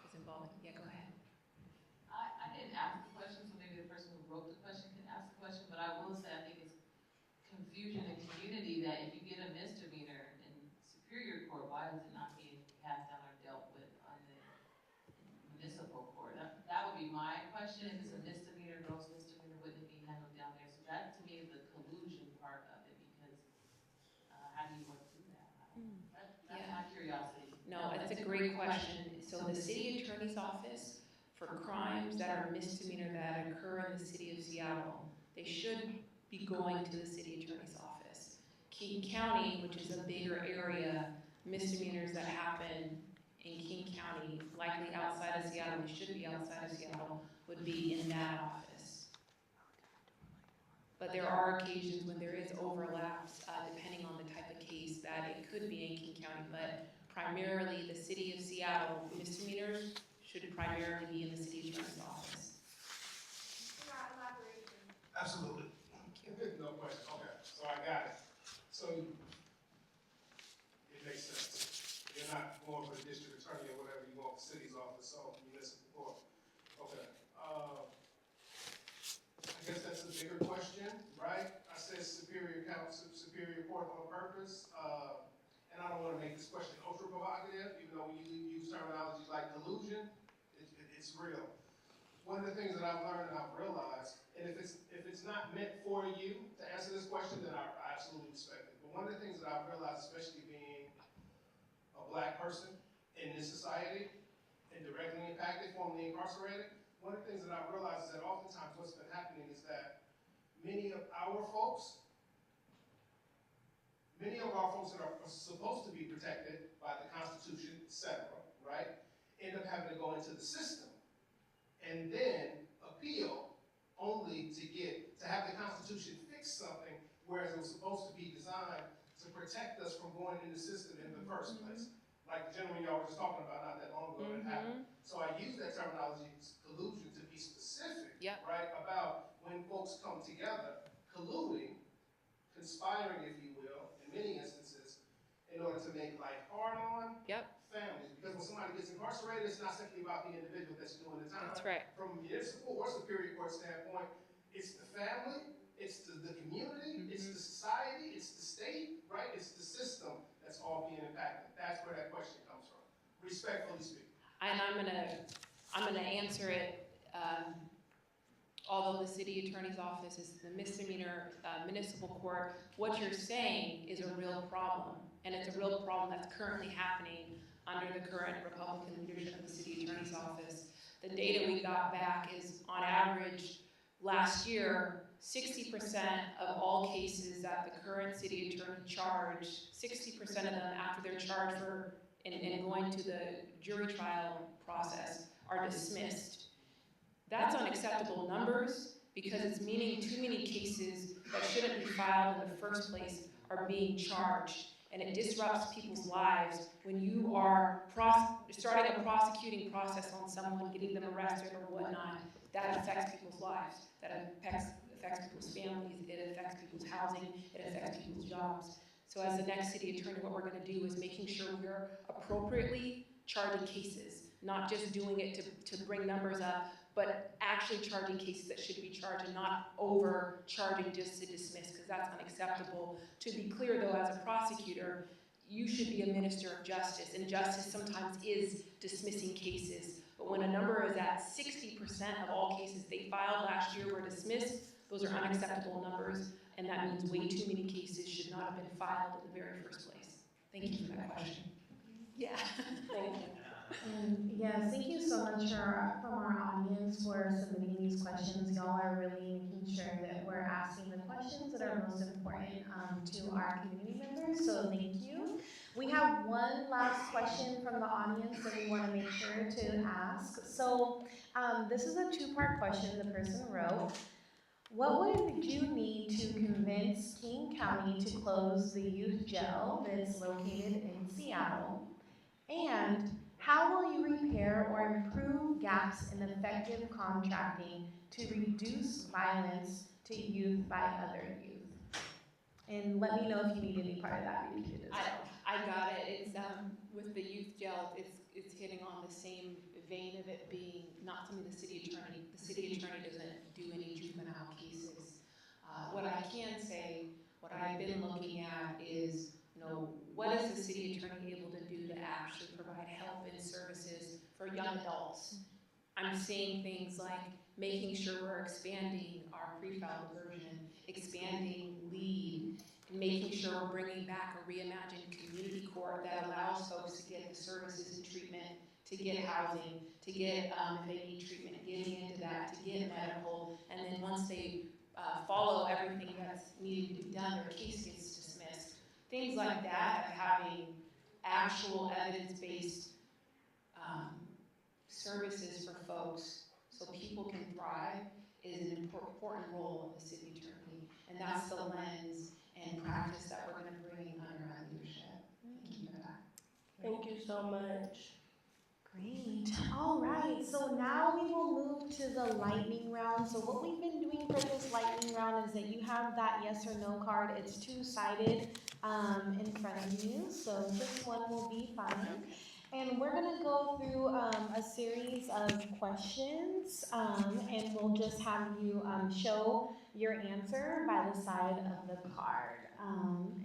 is involving. Yeah, go ahead. I didn't ask the question, so maybe the person who wrote the question can ask the question, but I will say I think it's confusion in community that if you get a misdemeanor in Superior Court, why is it not being passed down or dealt with on the municipal court? That would be my question. If it's a misdemeanor, gross misdemeanor, wouldn't it be handled down there? So that to me is the collusion part of it, because how do you work through that? That's my curiosity. No, it's a great question. So the city attorney's office, for crimes that are misdemeanor that occur in the city of Seattle, they should be going to the city attorney's office. King County, which is a bigger area, misdemeanors that happen in King County, likely outside of Seattle, they should be outside of Seattle, would be in that office. But there are occasions when there is overlaps, depending on the type of case, that it could be in King County, but primarily the city of Seattle misdemeanors should primarily be in the city attorney's office. Absolutely. No question. Okay, so I got it. So it makes sense. You're not going for the district attorney or whatever, you want the city's office, so municipal court. Okay. I guess that's a bigger question, right? I said Superior Council, Superior Court on purpose. And I don't want to make this question ultra provocative, even though we use terminology like collusion. It's real. One of the things that I've learned and I've realized, and if it's not meant for you to answer this question, then I absolutely respect it. But one of the things that I've realized, especially being a Black person in this society and directly impacted, formerly incarcerated, one of the things that I've realized is that oftentimes what's been happening is that many of our folks that are supposed to be protected by the Constitution, etc., right, end up having to go into the system and then appeal only to have the Constitution fix something, whereas it was supposed to be designed to protect us from going in the system in the first place. Like the gentleman y'all were just talking about not that long ago that happened. So I use that terminology, collusion, to be specific, right, about when folks come together, colluding, conspiring, if you will, in many instances, in order to make life hard on families. Because when somebody gets incarcerated, it's not simply about the individual that's doing the time. That's right. From a municipal or Superior Court standpoint, it's the family, it's the community, it's the society, it's the state, right? It's the system that's all being impacted. That's where that question comes from. Respectfully speaking. And I'm gonna answer it. Although the city attorney's office is the misdemeanor municipal court, what you're saying is a real problem, and it's a real problem that's currently happening under the current Republican leadership of the city attorney's office. The data we got back is, on average, last year, 60% of all cases that the current city attorney charged, 60% of them after they're charged for and going to the jury trial process are dismissed. That's unacceptable numbers, because it's meaning too many cases that shouldn't be filed in the first place are being charged. And it disrupts people's lives when you are starting a prosecuting process on someone, getting them arrested or whatnot. That affects people's lives. That affects people's families. It affects people's housing. It affects people's jobs. So as the next city attorney, what we're going to do is making sure we're appropriately charging cases, not just doing it to bring numbers up, but actually charging cases that should be charged and not overcharging just to dismiss, because that's unacceptable. To be clear, though, as a prosecutor, you should be a minister of justice, and justice sometimes is dismissing cases. But when a number is at 60% of all cases they filed last year were dismissed, those are unacceptable numbers, and that means way too many cases should not have been filed in the very first place. Thank you for that question. Yeah. Thank you. And yes, thank you so much from our audience for submitting these questions. Y'all are really making sure that we're asking the questions that are most important to our community members, so thank you. We have one last question from the audience that we want to make sure to ask. So this is a two-part question the person wrote. What would you need to convince King County to close the youth jail that's located in Seattle? And how will you repair or improve gaps in effective contracting to reduce violence to youth by other youth? And let me know if you need any part of that repeated as well. I got it. It's with the youth jail, it's hitting on the same vein of it being not something the city attorney doesn't do any juvenile cases. What I can say, what I've been looking at is, what is the city attorney able to do to actually provide help and services for young adults? I'm seeing things like making sure we're expanding our pre-filed version, expanding lead, and making sure we're bringing back a reimagined community court that allows folks to get the services and treatment, to get housing, to get, if they need treatment, getting into that, to get medical, and then once they follow everything that's needed to be done, their case gets dismissed. Things like that, of having actual evidence-based services for folks so people can thrive is an important role of the city attorney. And that's the lens and practice that we're going to bring under our leadership. Thank you for that. Thank you so much. Great. All right. So now we will move to the lightning round. So what we've been doing for this lightning round is that you have that yes or no card. It's two-sided in front of you. So this one will be fine. And we're going to go through a series of questions, and we'll just have you show your answer by the side of the card.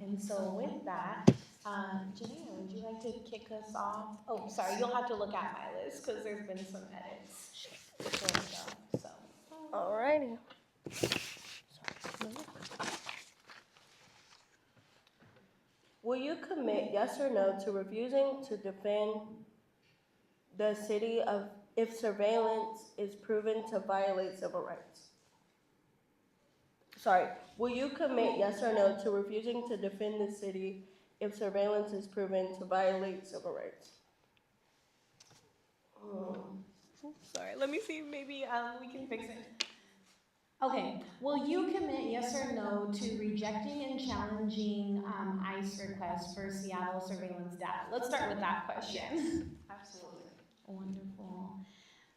And so with that, Janelle, would you like to kick us off? Oh, sorry, you'll have to look at my list because there's been some edits. There we go. So. Alrighty. Will you commit yes or no to refusing to defend the city of if surveillance is proven to violate civil rights? Sorry, will you commit yes or no to refusing to defend the city if surveillance is proven to violate civil rights? Sorry, let me see, maybe we can fix it. Okay, will you commit yes or no to rejecting and challenging ICE requests for Seattle surveillance data? Let's start with that question. Absolutely. Wonderful.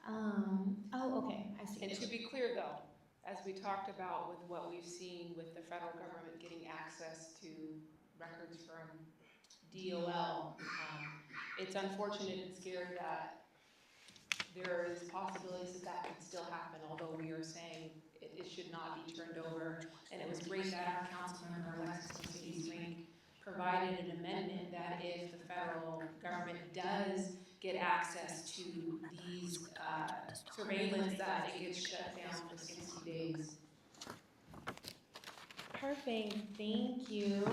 Okay, I see. And to be clear, though, as we talked about with what we've seen with the federal government getting access to records from DOL, it's unfortunate and scary that there is possibilities that could still happen, although we are saying it should not be turned over. And it was great that our council member, Alexis Mercedes-Rink, provided an amendment that if the federal government does get access to these surveillance, that it gets shut down for 60 days. Perfect, thank you.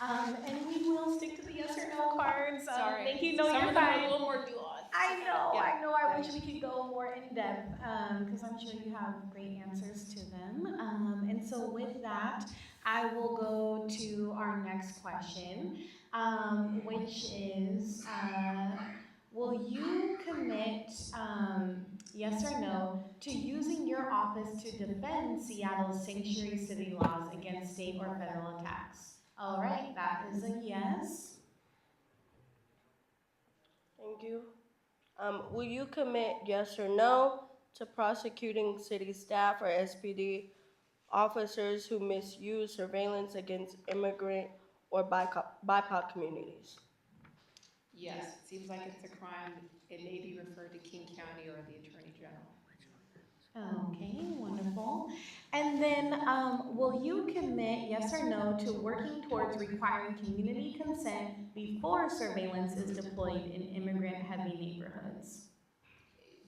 And we will stick to the yes or no cards. Sorry. Thank you. No, Some you're of them are fine. a little more nuanced. I know. Yeah. I wish we could go more in depth because I'm sure you have great answers to them. And so with that, I will go to our next question, which is, will you commit yes or no, to using your office to defend Seattle's sanctuary city laws against state or federal attacks? All right, that is a yes. Thank you. Will you commit yes or no to prosecuting city staff or SPD officers who misuse surveillance against immigrant or BIPOC communities? Yes, it seems like it's a crime. It may be referred to King County or the Attorney General. Okay, wonderful. And then, will you commit, yes or no, to working towards requiring community consent before surveillance is deployed in immigrant-heavy neighborhoods?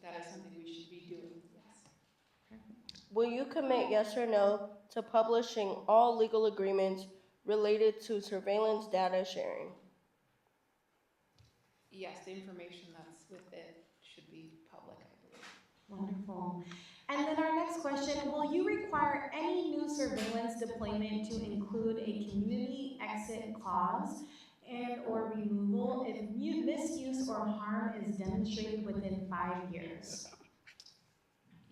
That is something we should be doing, yes. Will you commit yes or no to publishing all legal agreements related to surveillance data sharing? Yes, the information that's with it should be public, I believe. Wonderful. And then our next question, will you require any new surveillance deployment to include a community exit clause and or removal if misuse or harm is demonstrated within 5 years?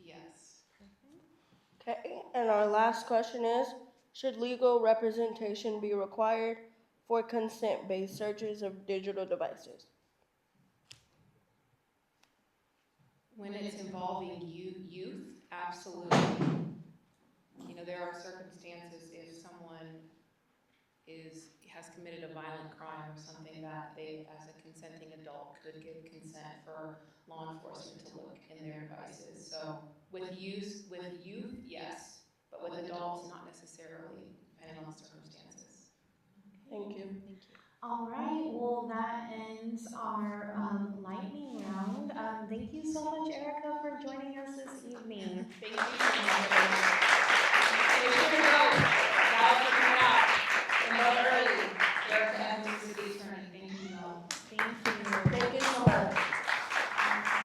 Yes. Okay, and our last question is, should legal representation be required for consent-based searches of digital devices? When it's involving youth, absolutely. You know, there are circumstances if someone has committed a violent crime or something that they, as a consenting adult, could give consent for law enforcement to look in their devices. So with youth, yes, but with adults, not necessarily, depending on the circumstances. Thank you. All right, well, that ends our lightning round. Thank you so much, Erica, for joining us this evening. Thank you so much.